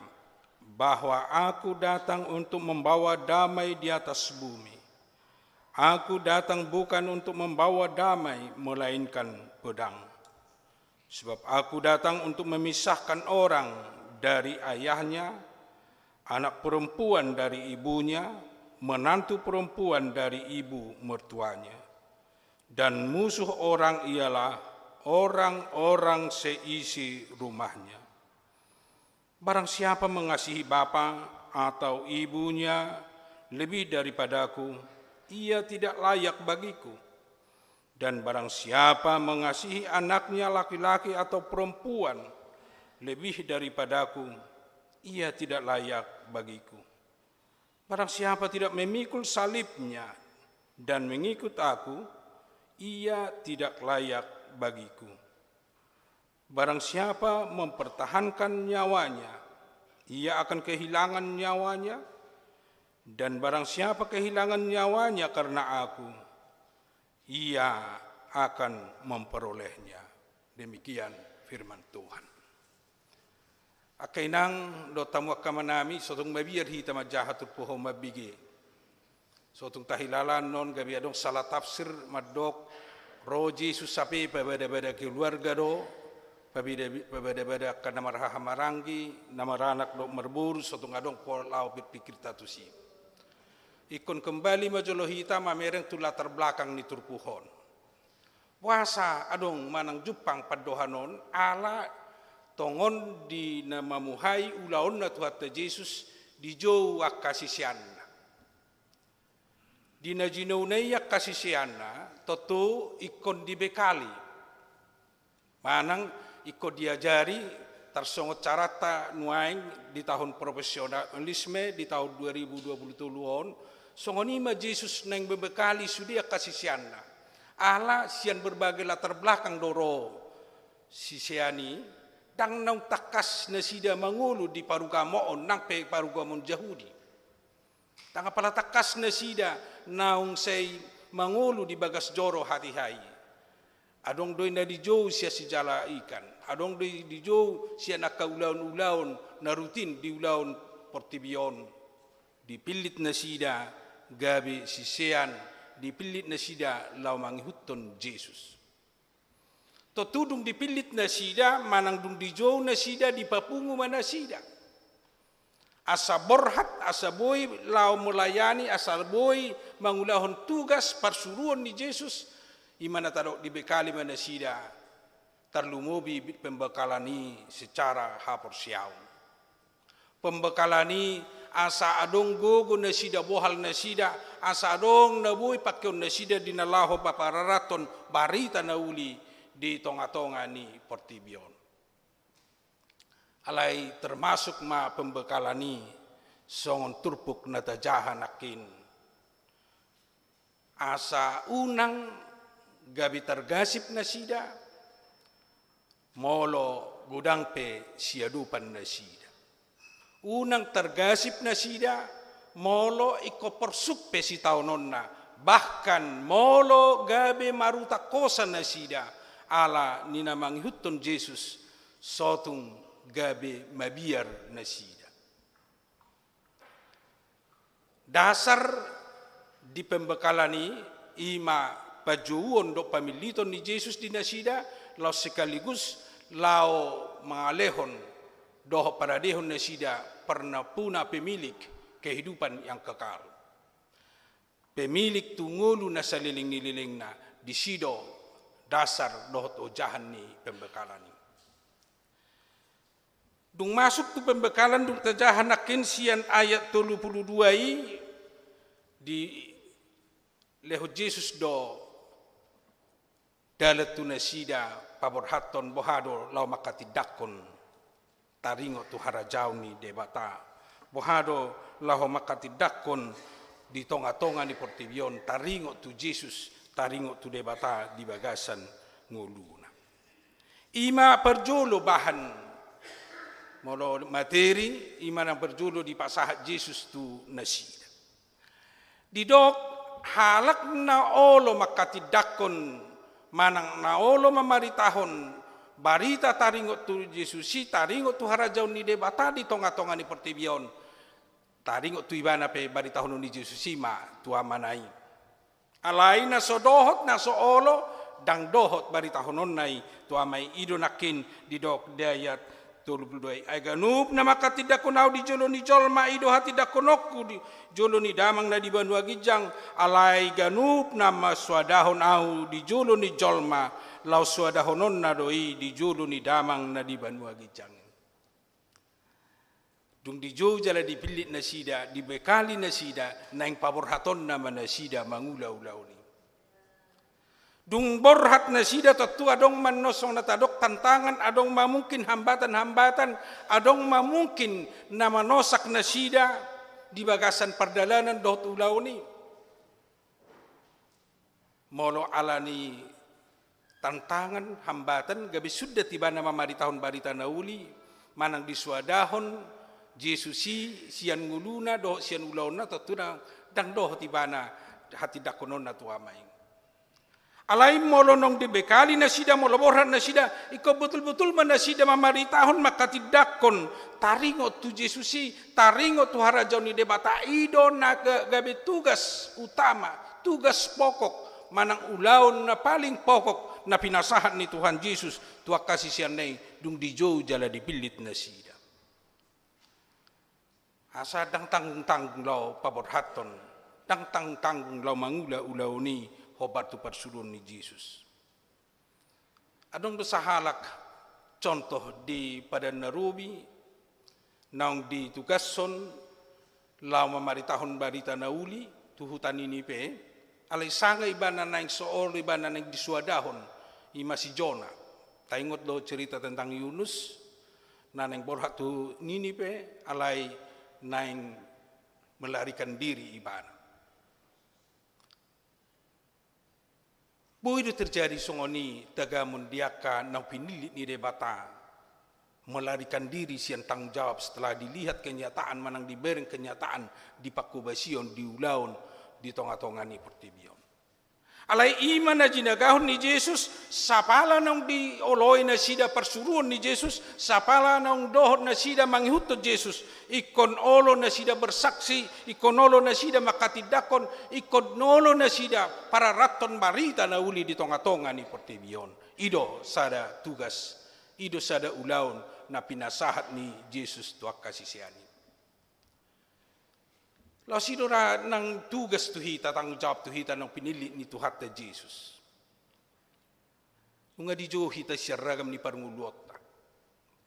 bahwa aku datang untuk membawa damai di atas bumi. Aku datang bukan untuk membawa damai, melainkan pedang. Sebab aku datang untuk memisahkan orang dari ayahnya, anak perempuan dari ibunya, menantu perempuan dari ibu mertuanya. Dan musuh orang ialah orang-orang seisi rumahnya. Barang siapa mengasihi bapa atau ibunya lebih daripadaku, ia tidak layak bagiku. Dan barang siapa mengasihi anaknya laki-laki atau perempuan lebih daripadaku, ia tidak layak bagiku. Barang siapa tidak memikul salibnya dan mengikut aku, ia tidak layak bagiku. Barang siapa mempertahankan nyawanya, ia akan kehilangan nyawanya. Dan barang siapa kehilangan nyawanya karena aku, ia akan memperolehnya. Demikian firman Tuhan. Akainang do tamu akamanami sotong mabiyar hita majahatul poho mabigi. Sotong tahilalan non gabi adong salah tafsir madok roji susapi pabada-bada keluarga do pabada-bada kana marhaha marangi namaranak do merbur sotong adong polau berpikir tatusi. Ikon kembali majolo hita mamereng tu latar belakang ni turpuhon. Puasa adong manang jupang padohanon ala tongon di namamuhai ulaon na Tuhan Yesus di jo wakasisianna. Di najinaunay kasisianna toto ikon dibekali. Manang ikon diajari tersongot carata nuaing di tahun profesionalisme di tahun 2020 songonima Yesus neng bebekali sudia kasisianna. Allah sian berbagai latar belakang doro sisiani dang nang takas na sida mangulu di parugamoon nang pe parugamon Yahudi. Tanga pala takas na sida naung say mangulu di bagas joro hati-hai. Adong doy na di Jow siya si jala ikan. Adong doy di Jow siya nakaulaon-ulaon na rutin di ulaon Portibion. Dipilit na sida gabi si Sean. Dipilit na sida lau mangihuton Jesus. Totudung dipilit na sida manang dung di Jow na sida di papungu mana sida. Asa borhat, asa boy lau melayani, asa boy mangulahon tugas parsuruan ni Jesus, imana tarok dibekali mana sida, terlumobi pembekalani secara hapor siaw. Pembekalani asa adong gogo na sida bohal na sida, asa adong na boy pakyon na sida dinalaho papararaton barita na uli di tonga-tonga ni Portibion. Alay termasuk ma pembekalani songon turpuk na tajahan akin. Asa unang gabi tergasip na sida, molo gudang pe siadupan na sida. Unang tergasip na sida, molo ikoporsuk pe si taunon na. Bahkan molo gabi maruta kosa na sida, ala ninamanghuton Jesus sotung gabe mabiar na sida. Dasar di pembekalani ima pajuon do pamiliton ni Jesus di nasida lau sekaligus lau mengalehon doh paradehon nasida pernah puna pemilik kehidupan yang kekal. Pemilik tungulu nasaliling-nililing na disido dasar doh ojahan ni pembekalani. Dung masuk tu pembekalan dung tajahan akin sian ayat 32 di leho Jesus do dalat tu nasida paborhaton bohado lau makatidakon taringo tu harajau ni debata bohado lau makatidakon di tonga-tonga ni Portibion taringo tu Jesus taringo tu debata di bagasan nguluna. Ima perjolo bahan molo materi imana berjulu di pasahat Jesus tu nasida. Didok halak na olo makatidakon manang na olo mamaritahon barita taringot tu Jesusi taringot tu harajau ni debata di tonga-tonga ni Portibion taringot tu ibana pe baritahon ni Jesusi ma tu amanai. Alai na so dohot na so olo dang dohot baritahon nai tu amai idonakin didok dayat 22 ay ganup na makatidakonaw di jolo ni jolma ido hatidakonokku di jolo ni damang na di Banua Gijang alay ganup na maswadahon au di jolo ni jolma lau swadahonon na doi di jolo ni damang na di Banua Gijang. Dung di jo jala dipilit na sida dibekali na sida naing paborhaton na manasida mangulaw-ulaw ni. Dung borhat na sida tentu adong manosong natadok tantangan, adong mamungkin hambatan-hambatan, adong mamungkin na manosak na sida di bagasan perdalanan dohot ulaw ni. Molo alani tantangan, hambatan, gabi sudah tiba nama maritahon barita na uli, manang diswadahon, Jesusi, sian nguluna, dohot sian ulaw na, tentu na dang dohot tiba na hati dakonon na tuamay. Alai molo nong dibekali na sida molo borhat na sida iko betul-betul mana sida mamaritahon makatidakon taringo tu Jesusi taringo tu harajau ni debata ido na gabe tugas utama tugas pokok manang ulaon na paling pokok na pinasahan ni Tuhan Yesus tua kasih sianay dung dijou jala dipilit na sida asa dang tanggung-tanggung lau paborhaton dang tanggung-tanggung lau mangula-ulaw ni hobat tu persulun ni Jesus. Adong besahalak contoh di pada Narubi, naung di tugason, lau mamaritahon barita nauli, tu hutan ini pe, alay sanga ibana naing sool ibana naing diswadahon, ima si Jona. Taingot lo cerita tentang Yunus, na naing borhat tu nini pe, alay naing melarikan diri ibana. Boy itu terjadi songoni tagamun diaka nang pinilit ni debata melarikan diri sian tanggung jawab setelah dilihat kenyataan manang diberi kenyataan di pakubasion di ulaun di tengah-tengah ni pertibion. Alai iman na jinagahon ni Jesus, sapala nang di oloy na sida persuruan ni Jesus, sapala nang dohon na sida mangihutod Jesus, ikon olo na sida bersaksi, ikon olo na sida makatidakon, ikon olo na sida para raton marita na uli di tonga-tonga ni pertibion. Ido sada tugas, ido sada ulaun na pinasahat ni Jesus tuak kasisiani. Lalu sidora nang tugas tuhita, tanggung jawab tuhita nang pinili ni Tuhan ta Jesus. Unga di jauh hita siya ragam ni parngulota.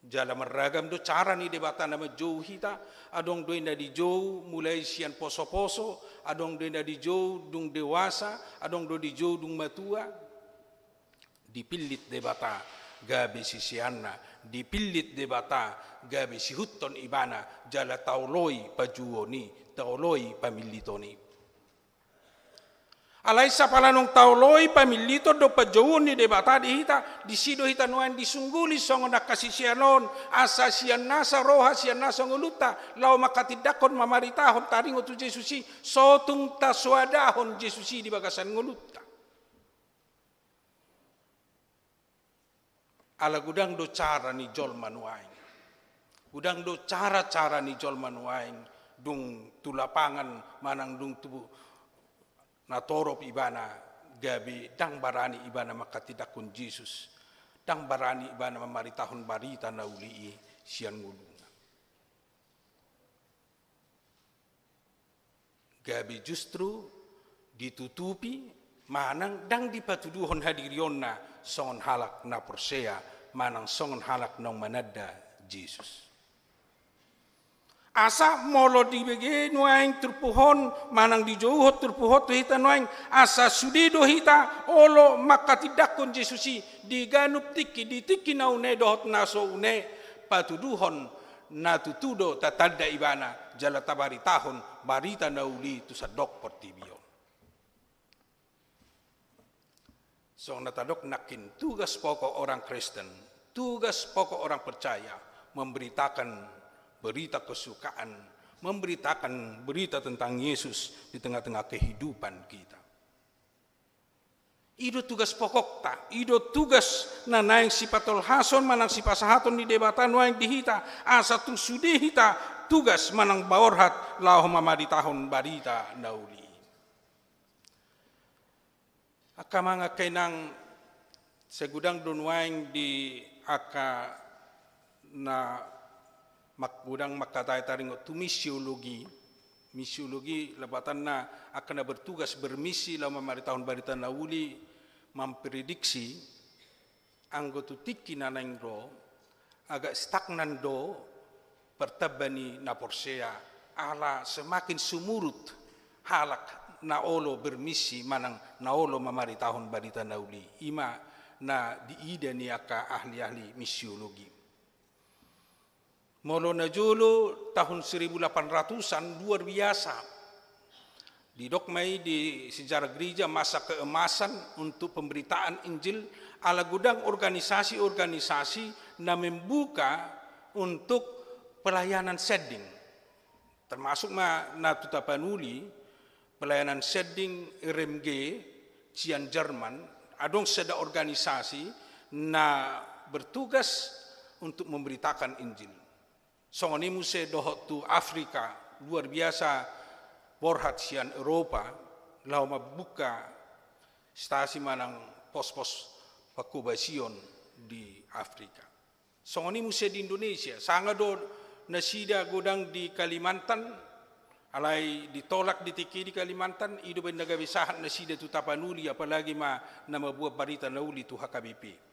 Jala maragam do cara ni debata nama jauh hita, adong doy na di jauh mulai sian poso-poso, adong doy na di jauh dung dewasa, adong do di jauh dung matua. Dipilit debata gabi sisianna, dipilit debata gabi si hutton ibana, jala tauloi pajuo ni, tauloi pamilito ni. Alay sa palanong tauloi pamilito do pajuo ni debata di hita, di sido hita nuan disungguli songo nakasisianon, asa sian nasa roha sian nasa nguluta, lau makatidakon mamaritahon taring otu Jesusi, sotung taswadahon Jesusi di bagasan nguluta. Ala gudang do cara ni jol manuain. Gudang do cara-cara ni jol manuain. Dung tulapangan manang dung tubu natorop ibana gabi dang barani ibana makatidakun Jesus. Dang barani ibana mamaritahon barita na ulii sian ngulunga. Gabi justru ditutupi manang dang dipatuduhon hadirion na songon halak na persea manang songon halak nang manada Jesus. Asa molo dibege nuaing terpuhon manang dijauhot terpuhot hita nuaing asa sudido hita olo makatidakon Jesusi diganup tiki ditiki na une dohot naso une patuduhon na tutudo tatanda ibana jala tabari tahon barita na uli tu sadok pertibion. So natadok nakin tugas pokok orang Kristen, tugas pokok orang percaya memberitakan berita kesukaan, memberitakan berita tentang Yesus di tengah-tengah kehidupan kita. Ido tugas pokok ta, ido tugas na naing sipatol hason manang sipasahaton di debatan waing dihita, asa tung sudi hita tugas manang baorhat lau mamaritahon barita nauli. Aka mga kainang segudang dunwaing di aka na makgudang makatay taringot tu misiologi labatan na akan na bertugas bermisi lau mamaritahon barita na uli memprediksi anggotu tiki na nangro agak stagnan do pertabani na porsea ala semakin sumurut halak na olo bermisi manang na olo mamaritahon barita na uli ima na diida ni aka ahli-ahli misiologi. Molo na jolo tahun 1800-an luar biasa. Didokmai di sejarah gereja masa keemasan untuk pemberitaan Injil ala gudang organisasi-organisasi na membuka untuk pelayanan setting. Termasuk na tutapanuli pelayanan setting RMG Cian Jerman, adong seda organisasi na bertugas untuk memberitakan Injil. Songoni muse dohot tu Afrika luar biasa borhat sian Eropa lau mabuka stasi manang pos-pos pakubasion di Afrika. Songoni muse di Indonesia sangat do nasida godang di Kalimantan alai ditolak ditiki di Kalimantan ido bendaga bisahat nasida tu tapanuli apalagi nama buah barita nauli tu HKBP.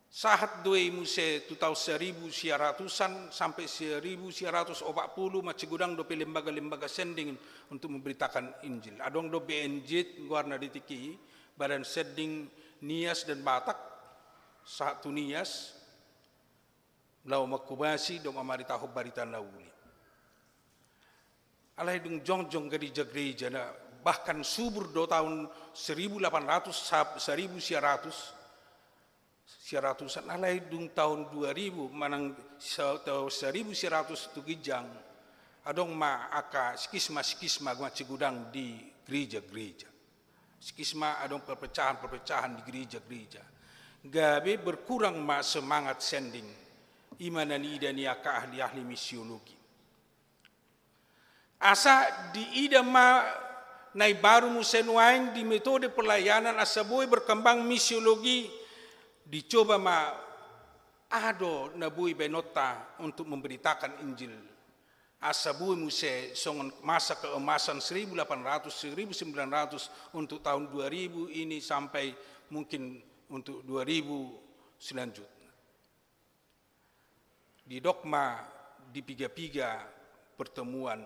Sahat doi muse tu tahun 1900-an sampai 1940 macigudang do lembaga-lembaga sending untuk memberitakan Injil. Adong do BNJ warna ditiki badan sending Nias dan Batak saat tu Nias lau makubasi do mamaritaho barita nauli. Alai dung jong-jong gereja-gereja na bahkan subur do tahun 1800 sampai 1900 Siratusan alai dung tahun 2000 manang tahun 1100 tu gijang adong ma aka skisma gua cigudang di gereja-gereja. Skisma adong perpecahan di gereja-gereja. Gabe berkurang ma semangat sending imanani dan aka ahli-ahli misiologi. Asa di ida ma nai baru musenuain di metode pelayanan asa boy berkembang misiologi dicoba ma ado nabui benota untuk memberitakan Injil. Asa bui muse songon masa keemasan 1800 1900 untuk tahun 2000 ini sampai mungkin untuk 2000 selanjutnya. Di dogma di piga-piga pertemuan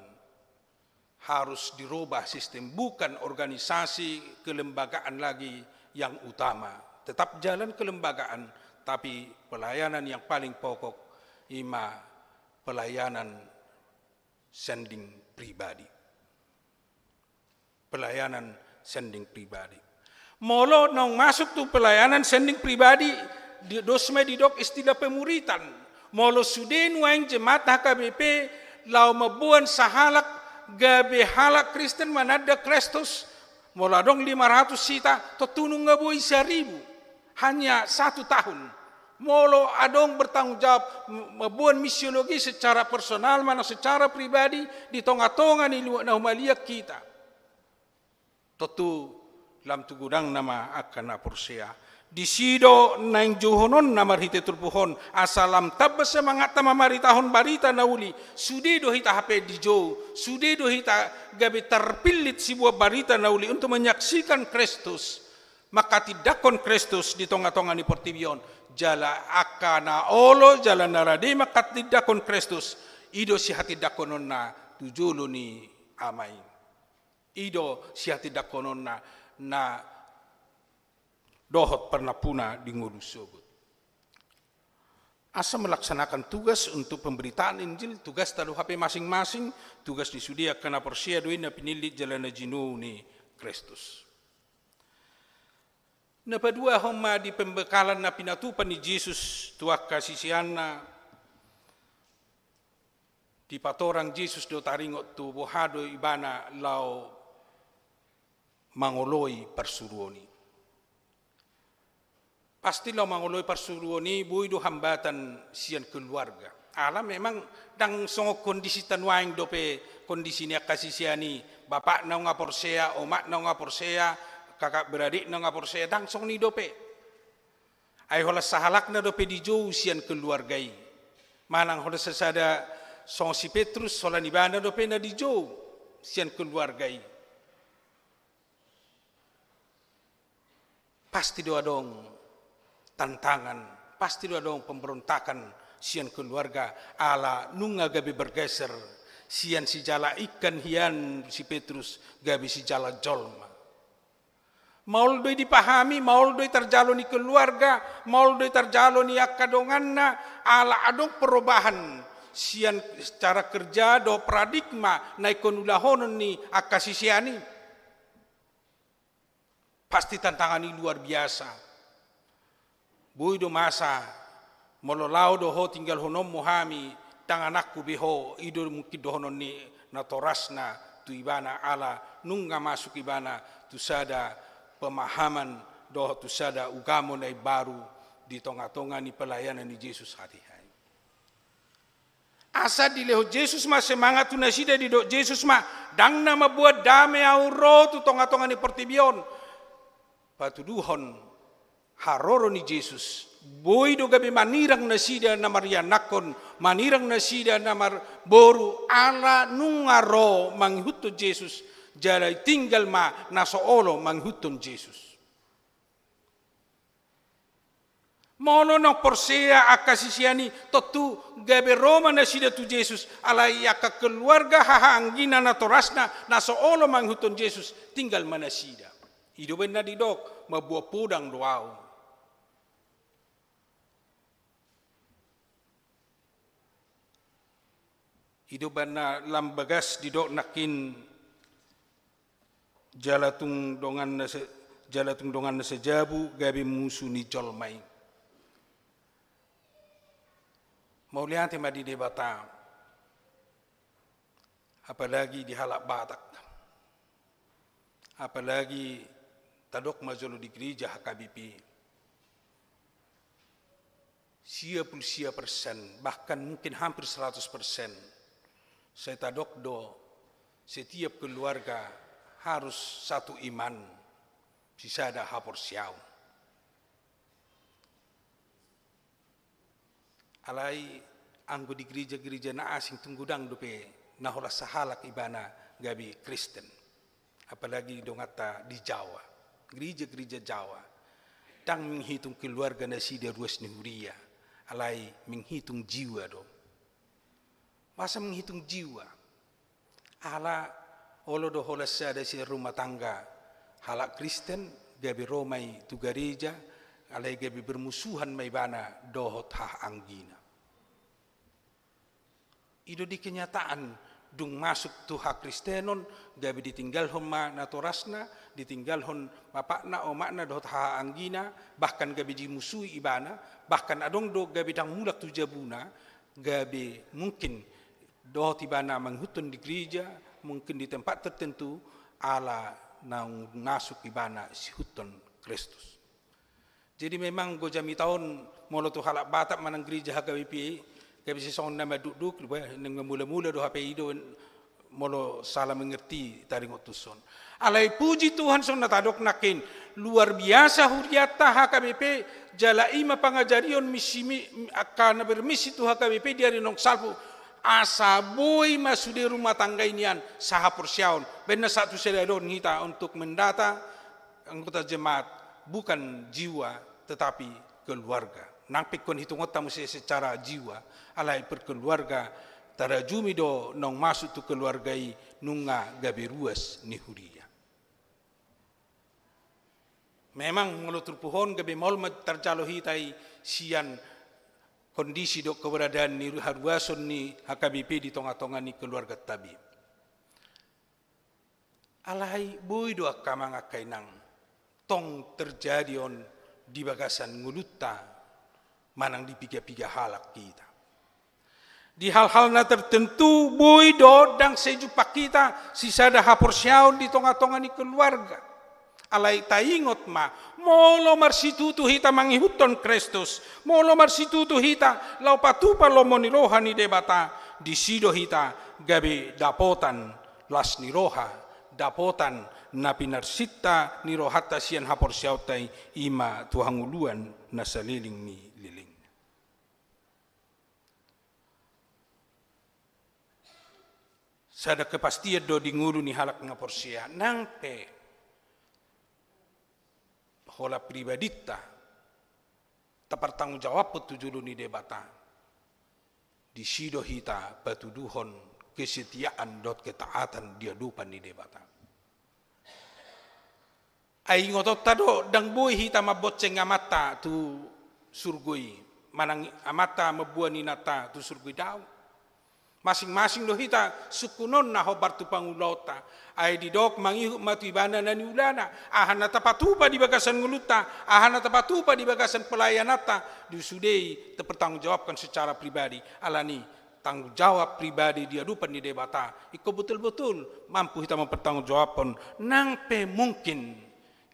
harus dirubah sistem, bukan organisasi kelembagaan lagi yang utama. Tetap jalan kelembagaan, tapi pelayanan yang paling pokok ima pelayanan sending pribadi. Pelayanan sending pribadi. Molo nong masuk tu pelayanan sending pribadi, dosme didok istilah pemuritan. Molo suden waing jemaat HKBP lau mabuan sahalak gabe halak Kristen manada Kristus. Molo dong 500 sita totunung ngabui 1000. Hanya 1 tahun. Molo adong bertanggung jawab membuat misiologi secara personal mana secara pribadi di tonga-tonga ni na humaliak kita. Tentu lam tugudang nama akan apursea. Di sido naing juhonon namar hite turpuhon asalam tabba semangat tamamari tahun barita nauli sude do hita HP di jo sude do hita gabe terpilit sebuah barita nauli untuk menyaksikan Kristus. Maka tidakon Kristus di tonga-tonga ni portibion jala akana olo jala narade maka tidakon Kristus ido si hati dakonon na tujulu ni amai ido si hati dakonon na dohot pernah puna di ngurus sobut. Asa melaksanakan tugas untuk pemberitaan Injil, tugas talu HP masing-masing, tugas disudia kena persia doin na pinili jalan jinu ni Kristus. Napa dua homa di pembekalan na pinatupan ni Jesus tuak kasisiana di patorang Jesus do taringot tu bohado ibana lau mangoloi persuruoni. Pasti lau mangoloi persuruoni bui do hambatan sian keluarga. Alam memang dang songo kondisi tanwaing dope kondisi ni kasisiani bapak na ngaporsea omak na ngaporsea kakak beradik na ngapor saya dangsong ni dope. Ay hola sahalak na dope di jauh sian keluargai. Manang hola sesada song si Petrus hola nibana dope na di jauh sian keluargai. Pasti doa dong tantangan, pasti doa dong pemberontakan sian keluarga ala nunga gabi bergeser. Sian si jala ikan hian si Petrus gabi si jala jolma. Maul doi dipahami, maul doi terjalo ni keluarga, maul doi terjalo ni akadonganna, ala adong perubahan sian secara kerja do paradigma naikon ulahonon ni akasisiani. Pasti tantangan ini luar biasa. Bui do masa, mololau do ho tinggal honom mohami, tanganakku beho, ido mungkin do honon ni natorasna tu ibana ala nunga masuk ibana tu sada pemahaman doh tu sada ugamo nai baru di tonga-tonga ni pelayanan ni Yesus hari-hari. Asa di leho Yesus ma semangat tu nasida di do Yesus ma dang nama buat damai auro tu tonga-tonga ni pertibion. Patuduhon haroro ni Yesus. Boy do gabi manirang nasida namar yanakon, manirang nasida namar boru ala nungaro manghuto Yesus. Jalai tinggal ma nasoolo manghutun Yesus. Mono no porsea akasisiani totu gabe Roma na sida tu Yesus alai aka keluarga hahanggina na torasna nasoolo manghutun Yesus tinggal mana sida. Ido benda didok mabuah podang doau. Ido benda lambagas didok nakin jalatung dongan na sejabu gabi musuh ni jolmai. Mau lihat tema di debata, apalagi di halak Batak, apalagi tadok majolo di gereja HKBP, 90%, bahkan mungkin hampir 100%, saya tadok do setiap keluarga harus satu iman, sisa ada hapor siau. Alai anggo di gereja-gereja na asing tunggudang dope nahola sahalak ibana gabi Kristen, apalagi dongata di Jawa, gereja-gereja Jawa, tang menghitung keluarga nasi dia ruas nihuria, alai menghitung jiwa do, masa menghitung jiwa, ala olo do hola sada si rumah tangga, halak Kristen gabi Romai tu gereja, alai gabi bermusuhan mai bana dohot hah anggina. Ido di kenyataan dung masuk tu hak Kristenon gabi ditinggal hon ma natorasna, ditinggal hon bapakna o makna dohot hah anggina, bahkan gabi dimusuhi ibana, bahkan adong do gabi dang mulak tu jabuna, gabi mungkin dohot ibana menghutun di gereja, mungkin di tempat tertentu ala nang masuk ibana si hutun Kristus. Jadi memang go jami tahun molo tu halak Batak manang gereja HKBP, gabi sesong nama duduk nang mula-mula do HP ido molo salah mengerti taring utuson. Alai puji Tuhan son natadok nakin luar biasa huriata HKBP jala ima pangajarion misi akan bermisi tu HKBP dia nong salpu asa boy masude rumah tangga inian saha persiaun benar satu sedadon kita untuk mendata anggota jemaat bukan jiwa tetapi keluarga. Nang pikon hitung otak mesti secara jiwa, alai perkeluarga tarajumi do nong masuk tu keluargai nunga gabi ruas nihuria. Memang ngelutur pohon gabi mol tercalo hitai sian kondisi do keberadaan ni haruason ni HKBP di tengah-tengah ni keluarga tabi. Alai boy do akamang akainang tong terjadi on di bagasan nguluta manang di piga-piga halak kita. Di hal-hal na tertentu boy do dang sejupak kita sisa dah hapor siaun di tengah-tengah ni keluarga. Alai taingot ma molo marsitutu hita mangihuton Kristus, molo marsitutu hita lau patupa lomo ni roha ni debata di sido hita gabi dapotan las ni roha, dapotan na pinarsita ni rohata sian hapor siautai ima tuhanguluan na saliling ni liling. Sada kepastian do di nguru ni halak ngapor sia nang pe hola pribadita tapartanggung jawab petujulu ni debata di sido hita batuduhon kesetiaan dot ketaatan dia dupan ni debata. Ai ngotot tado dang boy hita mabotceng amata tu surgui manang amata mabuani nata tu surgui daw. Masing-masing do hita sukunon na hobar tu pangulota ai didok mangihu matu ibana na ni ulana ahana tapatupa di bagasan nguluta ahana tapatupa di bagasan pelayanata disudei terpertanggung jawabkan secara pribadi alani tanggung jawab pribadi dia dupan di debata iko betul-betul mampu kita mempertanggungjawabkan nang pe mungkin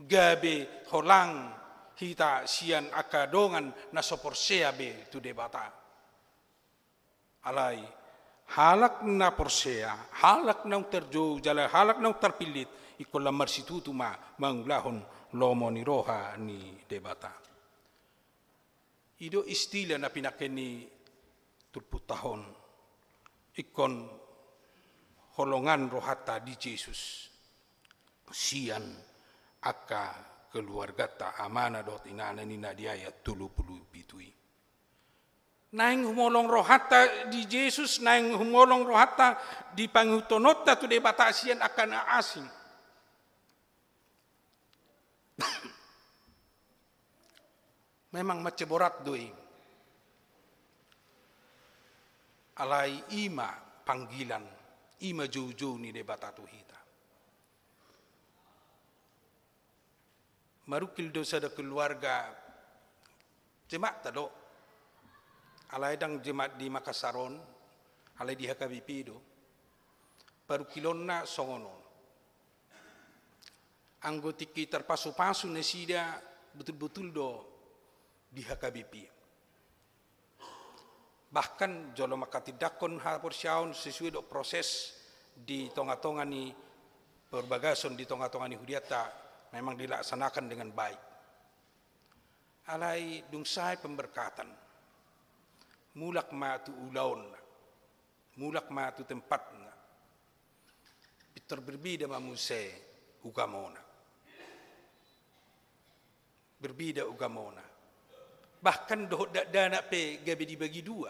gabe holang hita sian akadongan na soporsea be tu debata alai halak na porsea, halak na terjauh jala, halak na terpilit, ikola marsitutu ma manglahon lomo ni roha ni debata. Ido istilah na pinakeni turputahon, ikon holongan rohata di Yesus, sian aka keluarga ta amana dot inana ni nadiaya tulu pitui. Naing humolong rohata di Yesus, naing humolong rohata di panghutonota tu debata asian akan asing. Memang maceborat doi. Alai ima panggilan, ima jauh-jauh ni debata tu hita. Marukil dosa da keluarga jemaat tado. alai dang jemaat di Makassaron, alai di HKBP do, baru kilonna songono. Anggotiki terpasu-pasu nesida betul-betul do di HKBP. Bahkan jolo makatidakon hapor syaun sesuai do proses di tonga-tonga ni perbagason di tonga-tonga ni hudiata memang dilaksanakan dengan baik. Alai dungsai pemberkatan. Mulak matu ulaun. Mulak matu tempatna. Pitor berbeda mamuse ugamona. Berbeda ugamona. Bahkan doh dana pe gabe dibagi dua.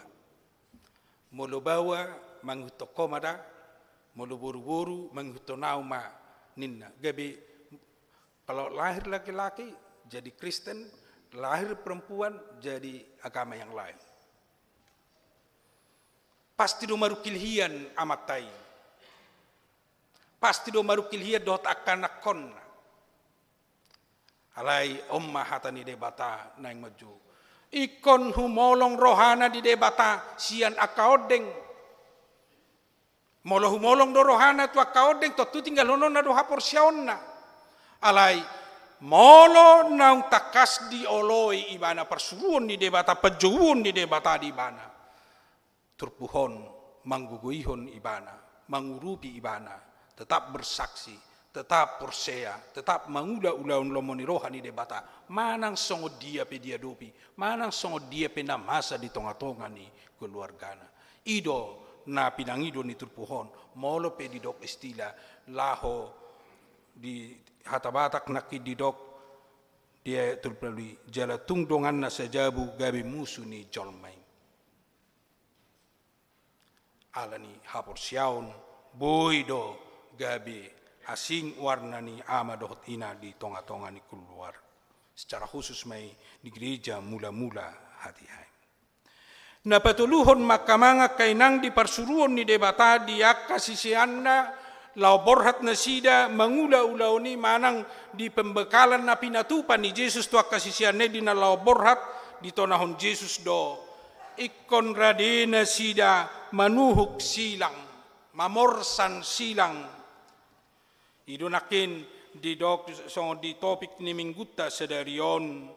Molo bawa manghuto komada, molo boru-boru manghuto nauma ninna. Gabe kalau lahir laki-laki jadi Kristen, lahir perempuan jadi agama yang lain. Pasti do marukilhian amatai. Pasti do marukilhian dot akanakon. Alai omma hatani debata naing maju. Ikon humolong rohana di debata sian akaodeng. Molo humolong do rohana tu akaodeng to tu tinggal hono na do hapor siaonna. Alai molo naung takas di oloi ibana persuruan di debata pejuun di debata di ibana. Turpuhon mangguguihon ibana, mangurupi ibana, tetap bersaksi, tetap persea, tetap mangula-ulaun lomoni rohani debata. Manang songo dia pe dia dopi, manang songo dia pe namasa di tonga-tonga ni keluargana. Ido na pinangido ni turpuhon, molo pe di dok istila, laho di hatabatak naki di dok, dia turpelui jala tungdongan na sajabu gabi musu ni jolmai. Alani hapor siaun, boido gabi asing warna ni ama dohot ina di tonga-tonga ni keluar. Secara khusus mai di gereja mula-mula hati hai. Na patuluhon makamanga kainang di persuruan ni debata dia kasisianna lau borhat nasida mangula-ulau ni manang di pembekalan na pinatupan ni Yesus tua kasisianne di na lau borhat di tonahon Yesus do ikon radena sida manuhuk silang mamorsan silang idunakin di dok so di topik ni mingguta sedarion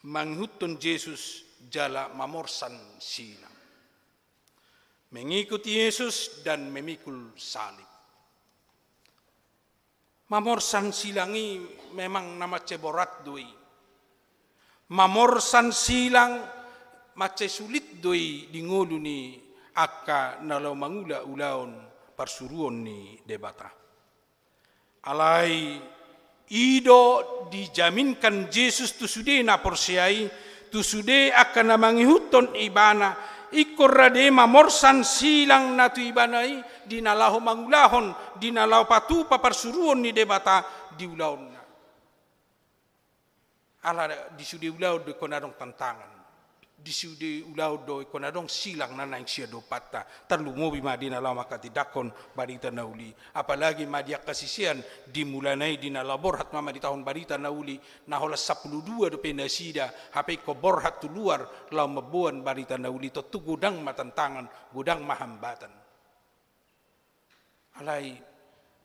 manghutun Yesus jala mamorsan silang mengikuti Yesus dan memikul salib. Mamorsan silangi memang nama ceborat doi. Mamorsan silang mace sulit doi dingolu ni akka nalau mangula ulaun persuruan ni debata. Alai ido dijaminkan Yesus tu sude na porsiai tu sude akan namangihuton ibana ikor rade mamorsan silang na tu ibanai dinalahu mangulahon dinalau patu papersuruan ni debata di ulaun. Ala di sudi ulau do konadong tantangan. Di sudi ulau do konadong silang nana yang sia do pata. Terlu mobi madina lama katidakon barita nauli. Apalagi madia kasisian dimulanai dina laborhat mama di tahun barita nauli. Nahola 12 do penasida. Hapai ko borhat tu luar lau mabuan barita nauli. Totu gudang matantangan, gudang mahambatan. Alai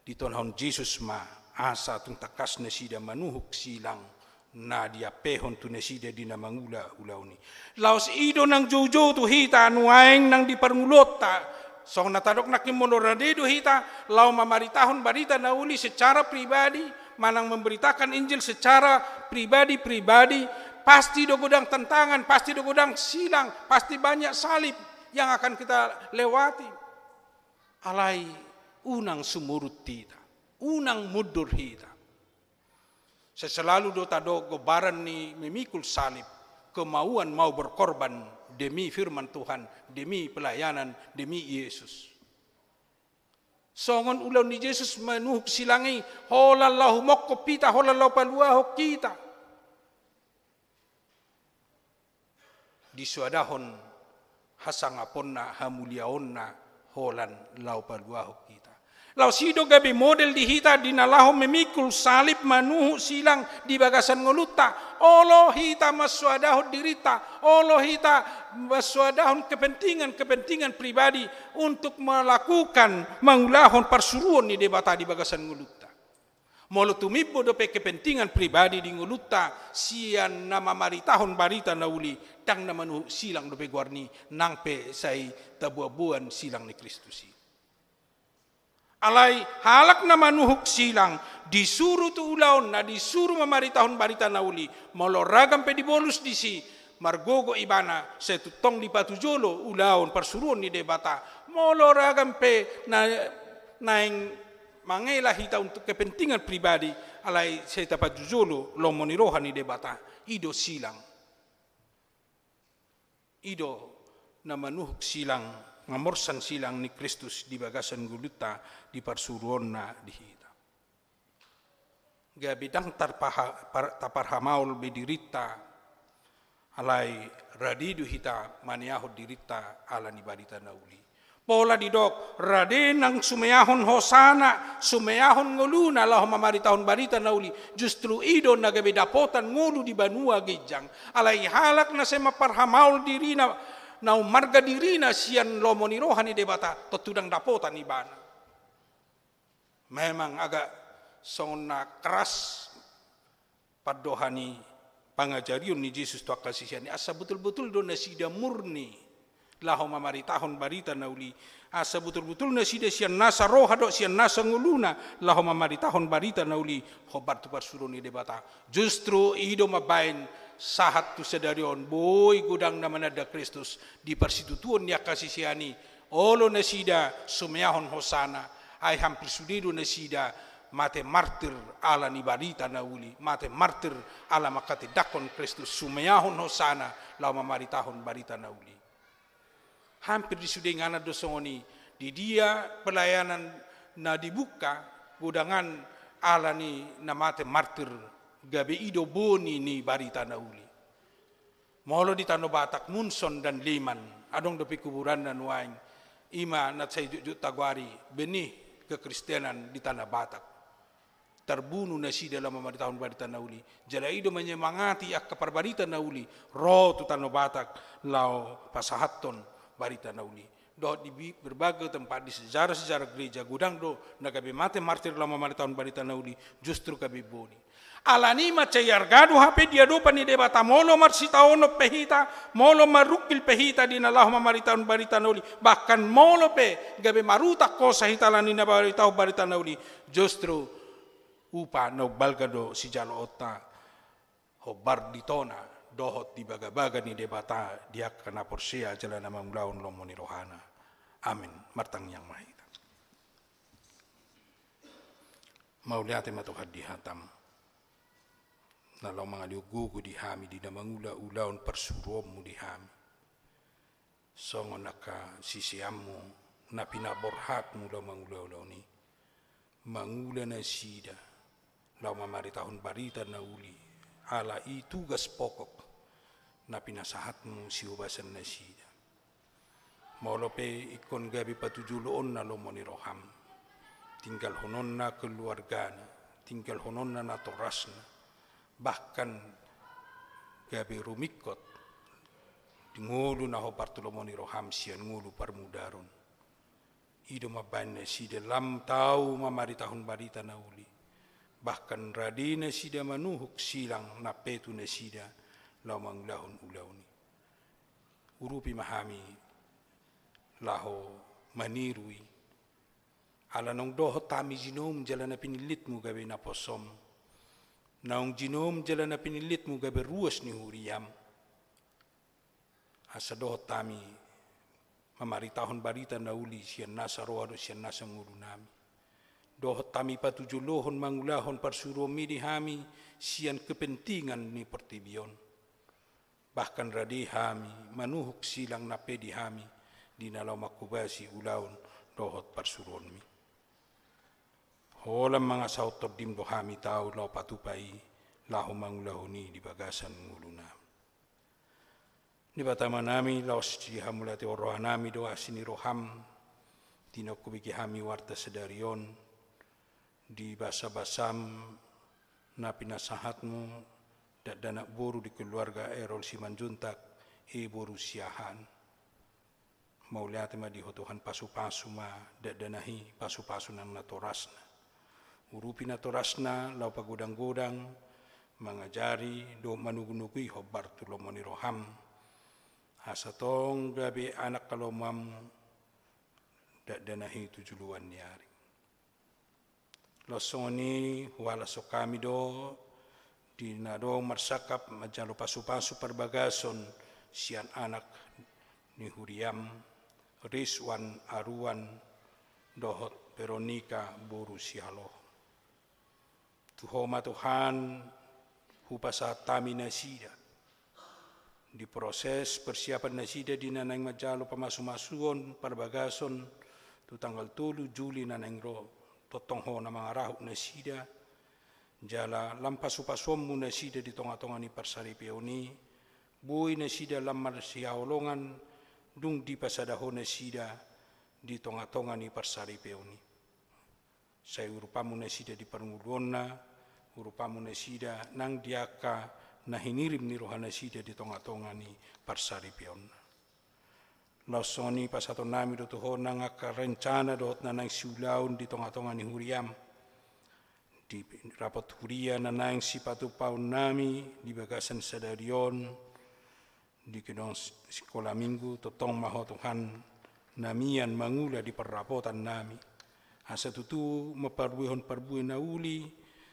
di tahun Yesus ma asa tung takas nasida manuhuk silang. Na dia pehon tu nesida di namangula ulauni. Laos ido nang jojo tu hita nuaeng nang di permulota. So natadok nakim monorade do hita lau mamaritahon barita nauli secara pribadi manang memberitakan Injil secara pribadi pasti do godang tantangan, pasti do godang silang, pasti banyak salib yang akan kita lewati. Alai unang sumurut hita, unang mudur hita. Selalu do tado gobaran ni memikul salib, kemauan mau berkorban demi firman Tuhan, demi pelayanan, demi Yesus. Songon ulau ni Yesus menuhuk silangi, holallahu mokko pita, holallahu paluaho kita. Disuadahon hasangaponna hamuliaonna holan lau paluaho kita. Lau sido gabi model di hita di nalaho memikul salib manuhu silang di bagasan ngoluta. Olo hita maswadahon dirita. Olo hita maswadahon kepentingan pribadi untuk melakukan mangulahon persuruan di debata di bagasan ngoluta. Molo tumibo dope kepentingan pribadi di ngoluta sian nama maritahon barita nauli tang nama nuhu silang dope guarni nangpe sai tabuabuan silang ni Kristusi. Alai halak na manuhuk silang disuruh tu ulaon na disuruh mamaritahon barita nauli molo ragam pe dibolus disi margogo ibana setutong di patujolo ulaon persuruan ni debata molo ragam pe naing mangela hita untuk kepentingan pribadi alai seta patujolo lomonirohan ni debata ido silang ido na manuhuk silang ngamorsan silang ni Kristus di bagasan guluta di parsuruonna di hita. Gabidang taparhamaul bedirita alai radidu hita maniahod dirita ala ni barita nauli. Pola didok radenang sumeyahon hosana sumeyahon nguluna lah mamaritahon barita nauli justru ido nagabedapotan ngulu di banua gejang alai halak na sema parhamaul dirina nau marga dirina sian lomoni rohani debata tutudang dapotan ibana. Memang agak sona keras padohani pangajariun ni Yesus tu akasisiani asa betul-betul do nasida murni laho mamaritahon barita nauli asa betul-betul nasida sian nasa roha do sian nasa nguluna laho mamaritahon barita nauli hobar tu parsuruni debata justru ido mabain sahat tu sedarion boy gudang nama nada Kristus di persitutuan ya kasisiani olo nasida sumeyahon hosana ay hampir sudido nasida mate martir ala ni barita nauli mate martir ala makate dakon Kristus sumeyahon hosana lau mamaritahon barita nauli hampir disudengana dosoni di dia pelayanan na dibuka gudangan ala ni namate martir gabe ido boni ni barita nauli. Molo di Tanah Batak Munson dan Liman adong dopi kuburan dan waing ima nat say jujut tagwari benih kekristenan di Tanah Batak. Terbunuh nasi dalam mamaritahon barita nauli. Jala ido menyemangati ak kapar barita nauli ro tu Tanah Batak lau pasahaton barita nauli. Do di berbagai tempat di sejarah-sejarah gereja gudang do nagabe mate martir lau mamaritahon barita nauli justru kabe boni. Alani macayar gadu hape dia dopa ni debata molo marsitaono pehita molo marukil pehita di nalah mamaritaon barita nauli bahkan molo pe gabe maruta kosa hitalani na baritao barita nauli justru upa no balgado si jalo ota hobar ditona dohot di baga-baga ni debata dia kana porsia jala nama mulaun lomoni rohana amin martang yang mahita mauliate matuhad di hatam nalau mangaliugugu di hami di namangula ulaun persuruomu di hami songon naka sisiamu na pinaborhakmu lau mangula ulauni mangula na sida lau mamaritahon barita na uli ala i tugas pokok na pinasahatmu siubasan na sida maulope ikon gabi patujuloon na lomoni roham tinggal honon na keluargana tinggal honon na torasna bahkan gabi rumikot ngulu na ho Bartolomoni roham sian ngulu parmudaron ido mabane si dalam tau mamaritahon barita nauli bahkan radina sida manuhuk silang na petu na sida lau manglahon ulauni urupi mahami laho manirui ala nong doho tami jinom jalan pinilitmu gabi na posom naung jinom jalan pinilitmu gabe ruas ni huriam asa doh tami mamaritahon barita nauli sian nasa rohado sian nasa nguru nami doh tami patujulohon mangulahon parsuromi di hami sian kepentingan ni pertibion bahkan radi hami manuhuk silang nape di hami di nalau makubasi ulaun dohot parsuromi holam mga sautor dim do hami tau lau patupai lahu mangulahuni di bagasan nguluna. Ni batama nami lau siji hamulati rohanami doa sini roham tino kubiki hami warta sedarion di basa-basam na pinasahatmu danak boru di keluarga Erol Simanjuntak boru siahan mauliate ma di hotuhan pasu-pasu ma danahi pasu-pasu nang natorasna urupi natorasna lau pagodang-godang mangajari do manugunugui hobar tulo moniroham asatong gabe anak kalomam danahi tujuluan niari losoni wala sokami do di nadong marsakap majalo pasu-pasu perbagason sian anak ni Huriam Rizwan Aruan dohot Veronica boru sialo tuhoma Tuhan hupasa tami nasida di proses persiapan nasida di nanang majalo pamasu-masuon perbagason tu tanggal 3 Juli nanang ro totongho na mga rahu nasida jala lampasu-pasuom mo nasida di tonga-tonga ni Parsaripeoni buhay nasida lamar siyaolongan dung di pasadaho nasida di tonga-tonga ni Parsaripeoni sa urupamu nasida di Parngulona urupamu nasida nang diaka na hinirim ni roha nasida di tonga-tonga ni Parsaripeon lausoni pasato nami do toho nang akarencana dot na nang siulaun di tonga-tonga ni Huriam di rapot huria na nang sipatu paun nami di bagasan sadarion di kedong sekolah minggu totong maho Tuhan namian mangula di perrapotan nami asa tutu maparbuihon parbuih nauli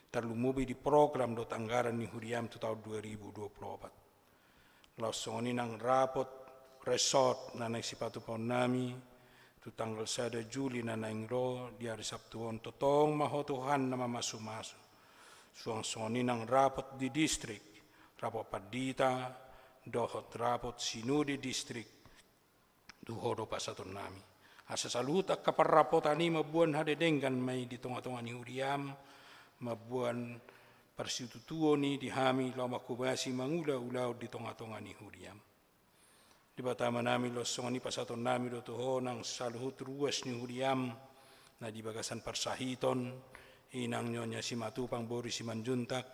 terlumubi di program dot anggaran ni Huriam tu tahun 2024 lausoni nang rapot resort na nang sipatu paun nami tu tanggal 1 Juli na naingro di hari Sabtuon totong maho Tuhan na mamasu-masu suang soni nang rapot di distrik rapot Padita dohot rapot sinudi distrik duhodo pasaton nami asa salut ak kaparrapotan ni mabuan hadedenggan may di tonga-tonga ni Huriam mabuan persitutuo ni di hami lama kubasi mangula-ulaw di tonga-tonga ni Huriam di batama nami losong ni pasaton nami do toho nang saluhut ruas ni Huriam na di bagasan Parsahiton inang nyonya si Matupang boru Simanjuntak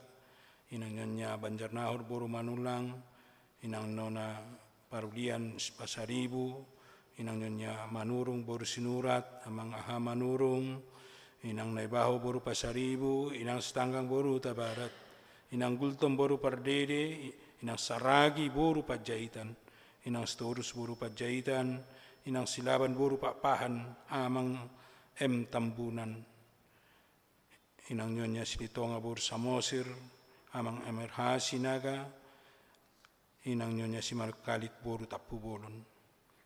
inang nyonya Banjarnahor boru Manulang inang nona Parulian Pasaribu inang nyonya Manurung boru Sinurat amang aha Manurung inang Naibaho boru Pasaribu inang Setanggang boru Tabarat inang Gultom boru Pardede inang Saragi boru Pajahitan inang Storus boru Pajahitan inang Silaban boru Pakpahan amang Tambunan inang nyonya Silitonga boru Samosir amang MRH Sinaga inang nyonya Simarkalit boru Tapubolon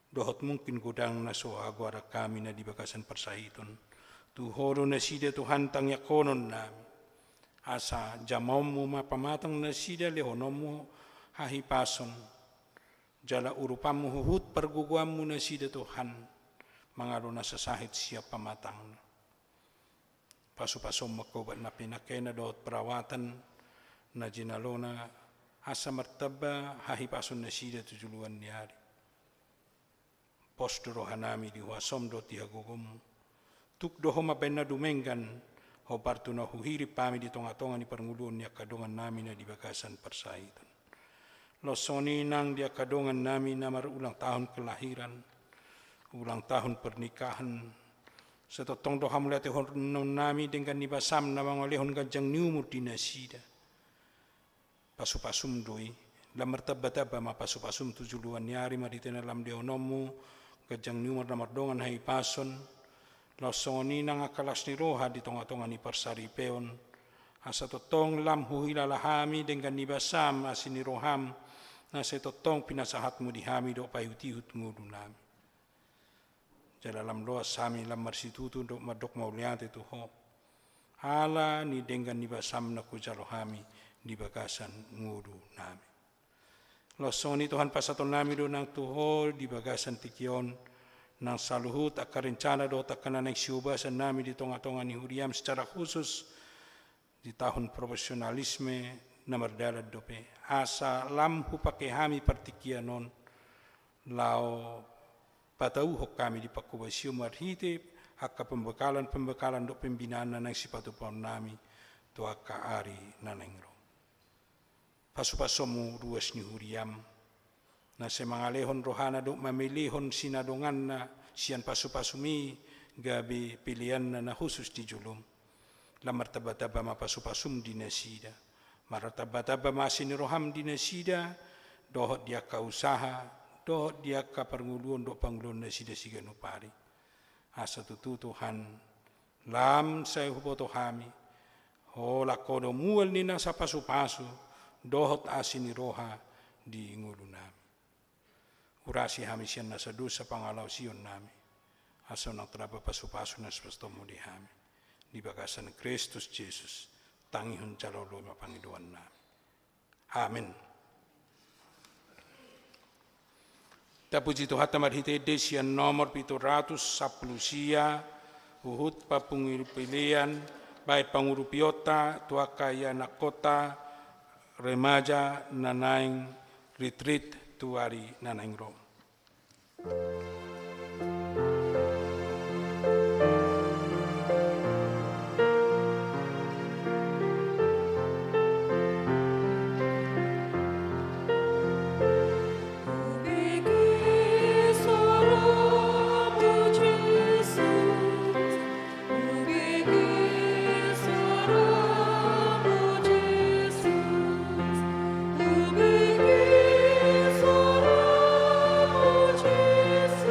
dohot mungkin godang na so agwara kami na di bagasan Parsahiton tuhoro na sida Tuhan tang yakonon nami asa jamaumu mapamatang na sida lehonomu hahipason jala urupamu huhut perguguamu na sida Tuhan mangalo na sasahit siya pamatang pasu-pasom makobat na pinakena dohot perawatan na jinalona asa martaba hahipason na sida tujuluan niari posturo hanami di huasom do tihagugum tuk doho mabena dumenggan hobartu na huhiri pami di tonga-tonga ni Parngulun ni akadongan nami na di bagasan Parsahiton losoni nang di akadongan nami na marulang tahun kelahiran ulang tahun pernikahan setotong doha mulate honon nami dengan nibasam na mangolehon ganjang niumur di nasida pasu-pasum doi lamar tabba-tabba ma pasu-pasum tujuluan niari maritena lam deonomu ganjang niumur na mardongan hai pason losoni nang akalas ni roha di tonga-tonga ni Parsaripeon asa totong lam huhilalahami dengan nibasam asini roham na setotong pinasahatmu di hami do payutihut ngudu nami jala lam doa sami lam marsitutu do madok mauliate tuho hala ni dengan nibasam na kujalohami di bagasan ngudu nami losoni Tuhan pasaton nami do nang tuho di bagasan tikion nang saluhut akarencana do takana nang siubasan nami di tonga-tonga ni Huriam secara khusus di tahun profesionalisme na mardalad dope asa lam hupake hami partikianon lao Patau hok kami di pakubasio marhite, haka pembekalan dok pembinaan nanang sipatu pon nami, tu haka ari nanengro. Pasu-pasomu ruas ni huriam, na semangalehon rohana dok mamilihon sinadongan na sian pasu-pasumi, gabi pilihan na khusus di julum. Lamar taba-taba ma pasu-pasum di nasida. Mara taba-taba ma siniroham di nasida, dohot dia ka usaha, dohot dia ka pernguluan dok panggulun nasida siga nupari. Asa tutu Tuhan, lam saya hupoto kami, hola kodo mual nina sa pasu-pasu, dohot asiniroha di ngulu nami. Urasi kami sian nasa dosa pangalau sion nami. Asa nak terapa pasu-pasu nas pastomu di kami. Di bagasan Kristus Yesus, tangihun calolo mapangiduan nami. Amin. Tapuji Tuhan tamarhite desian nomor 710 sia, uhut papungipilian, bait pangurupiota, tuakaya nakota, remaja, nanaing, retreat, tuari nanaing rom. Jesus.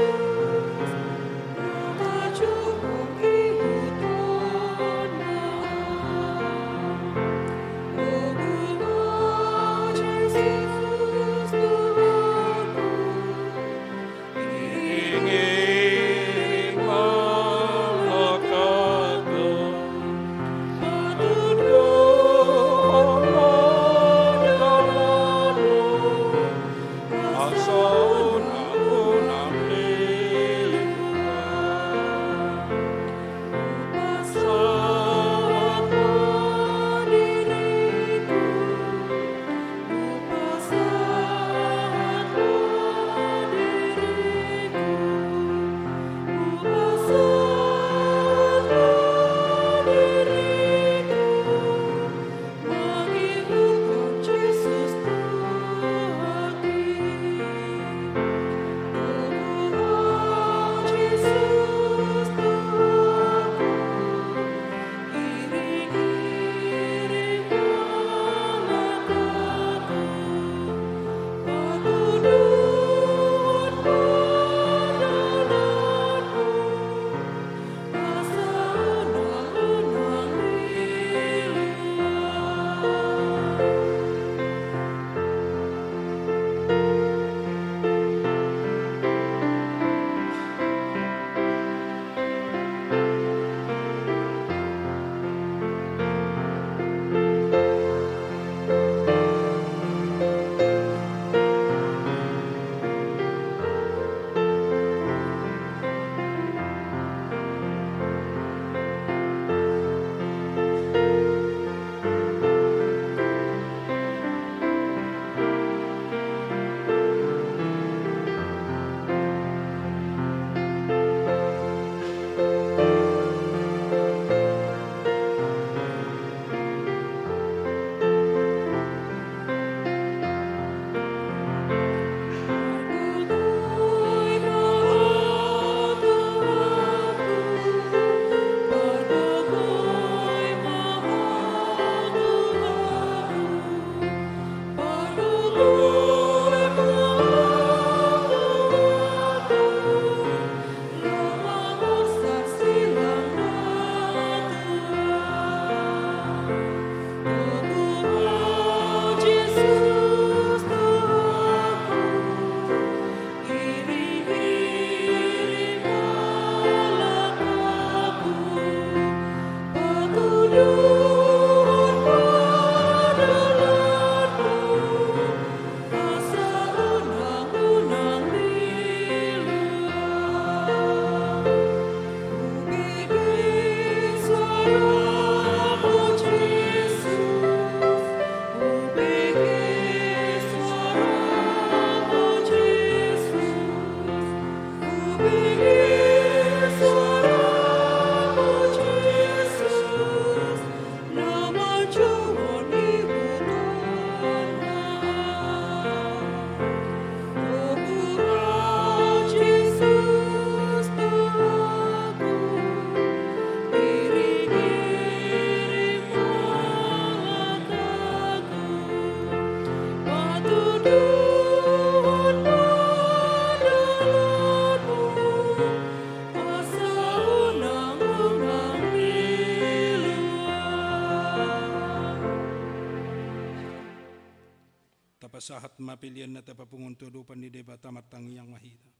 pasahat mapilian na tapapungon tudupan di debata matangyang mahita.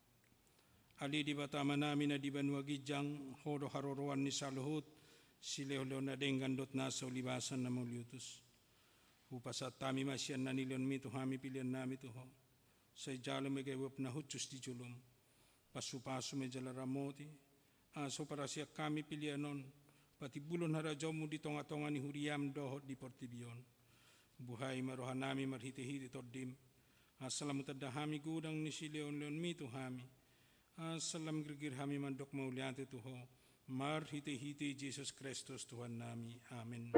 Ali di batama namin na di banwagijang hodo haroroan ni saluhut si leo na denggandot na sa ulibasan na muliutus. Upasat tami masyan na nilion mito hami pilian nami tuho. Sa ijalo may gawap na hutsus di julum. Pasu-pasu may jala ramoti. Aso para siya kami pilianon. Pati bulon harajaw mo di tonga-tonga ni huriyam dohot di portibion. Buhay marohan nami marhiti-hiti tordim. Asalam tadahami gudang ni si leon-leon mito hami. Asalam grigir hami mandok mauliante tuho. Marhiti-hiti Jesus Kristus Tuhan nami. Amen.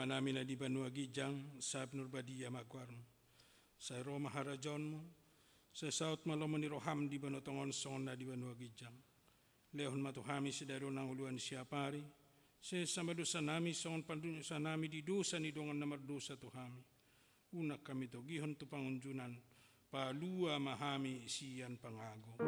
Namin na di banuagijang sa Abnurbadiya Magwarm. Sa Roma Harajon mo, sa South Malomon ni Roham di banotongon son na di banuagijang. Lehon matuhami si daro ng uluan siya pari, sa samadusa nami son pandunya sa nami di dosa ni dongan na mardosa tuhami. Unak kami to gihon to pangunjunan, palua mahami siyan pangago.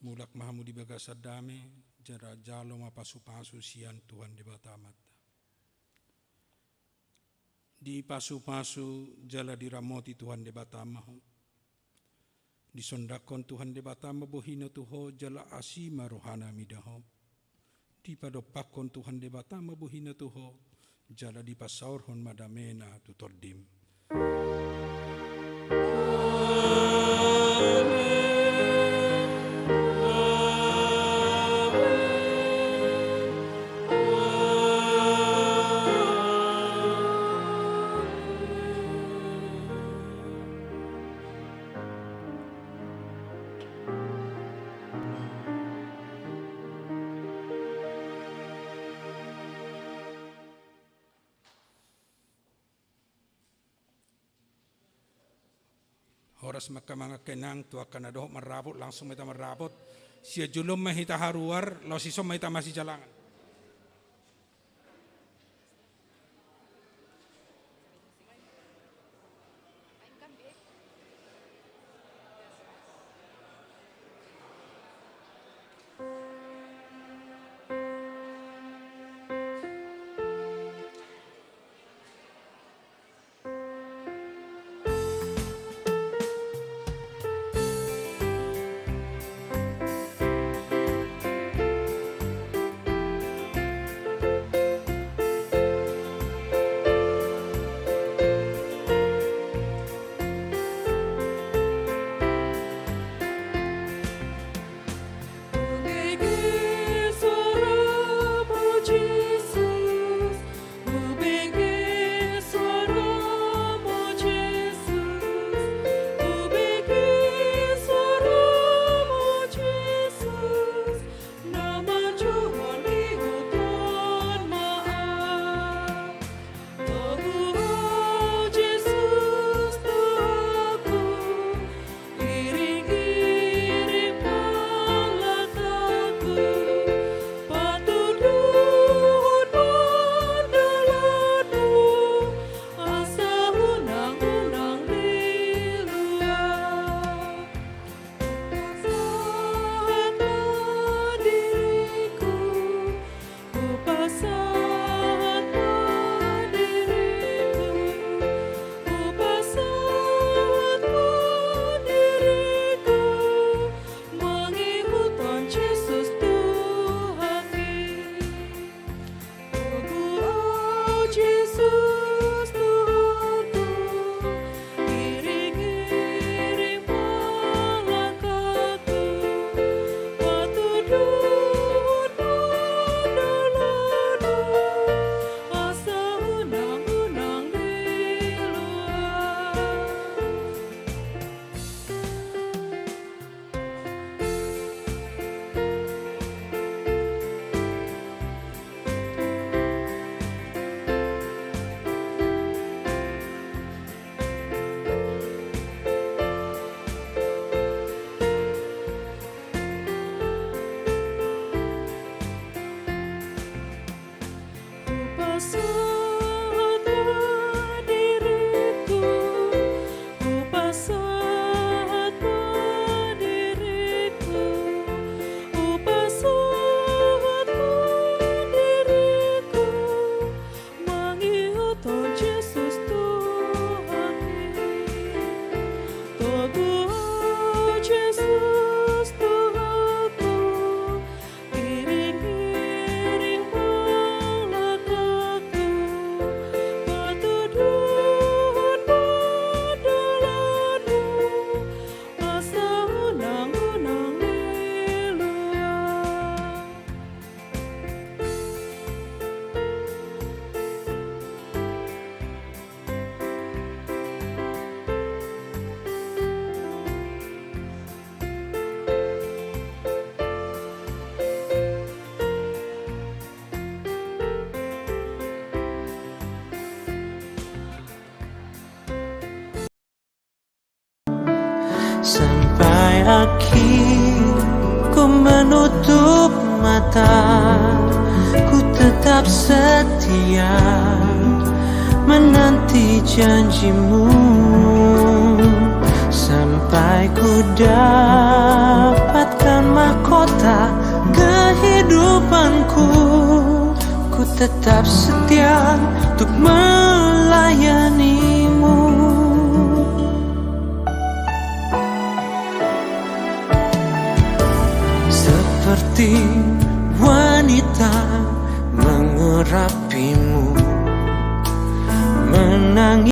Mulak mahamu di bagasad dami, jara jalo mapasu-pasu siyan Tuhan di batamat. Di pasu-pasu jala diramoti Tuhan di batamaho. Di sondakon Tuhan di batama bohino tuho jala asima rohana midaho. Di padopakon Tuhan di batama bohino tuho jala di pasaurhon madamena tutordim. Oras mga kenang tu akan ada marabot langsung kita marabot. Sia julum mahita haruar, lo sisom mahita masih jalangan. sampai akhir ku menutup mata. Ku tetap setia menanti janjimu sampai ku dapatkan mahkota kehidupanku. Ku tetap setia untuk melayani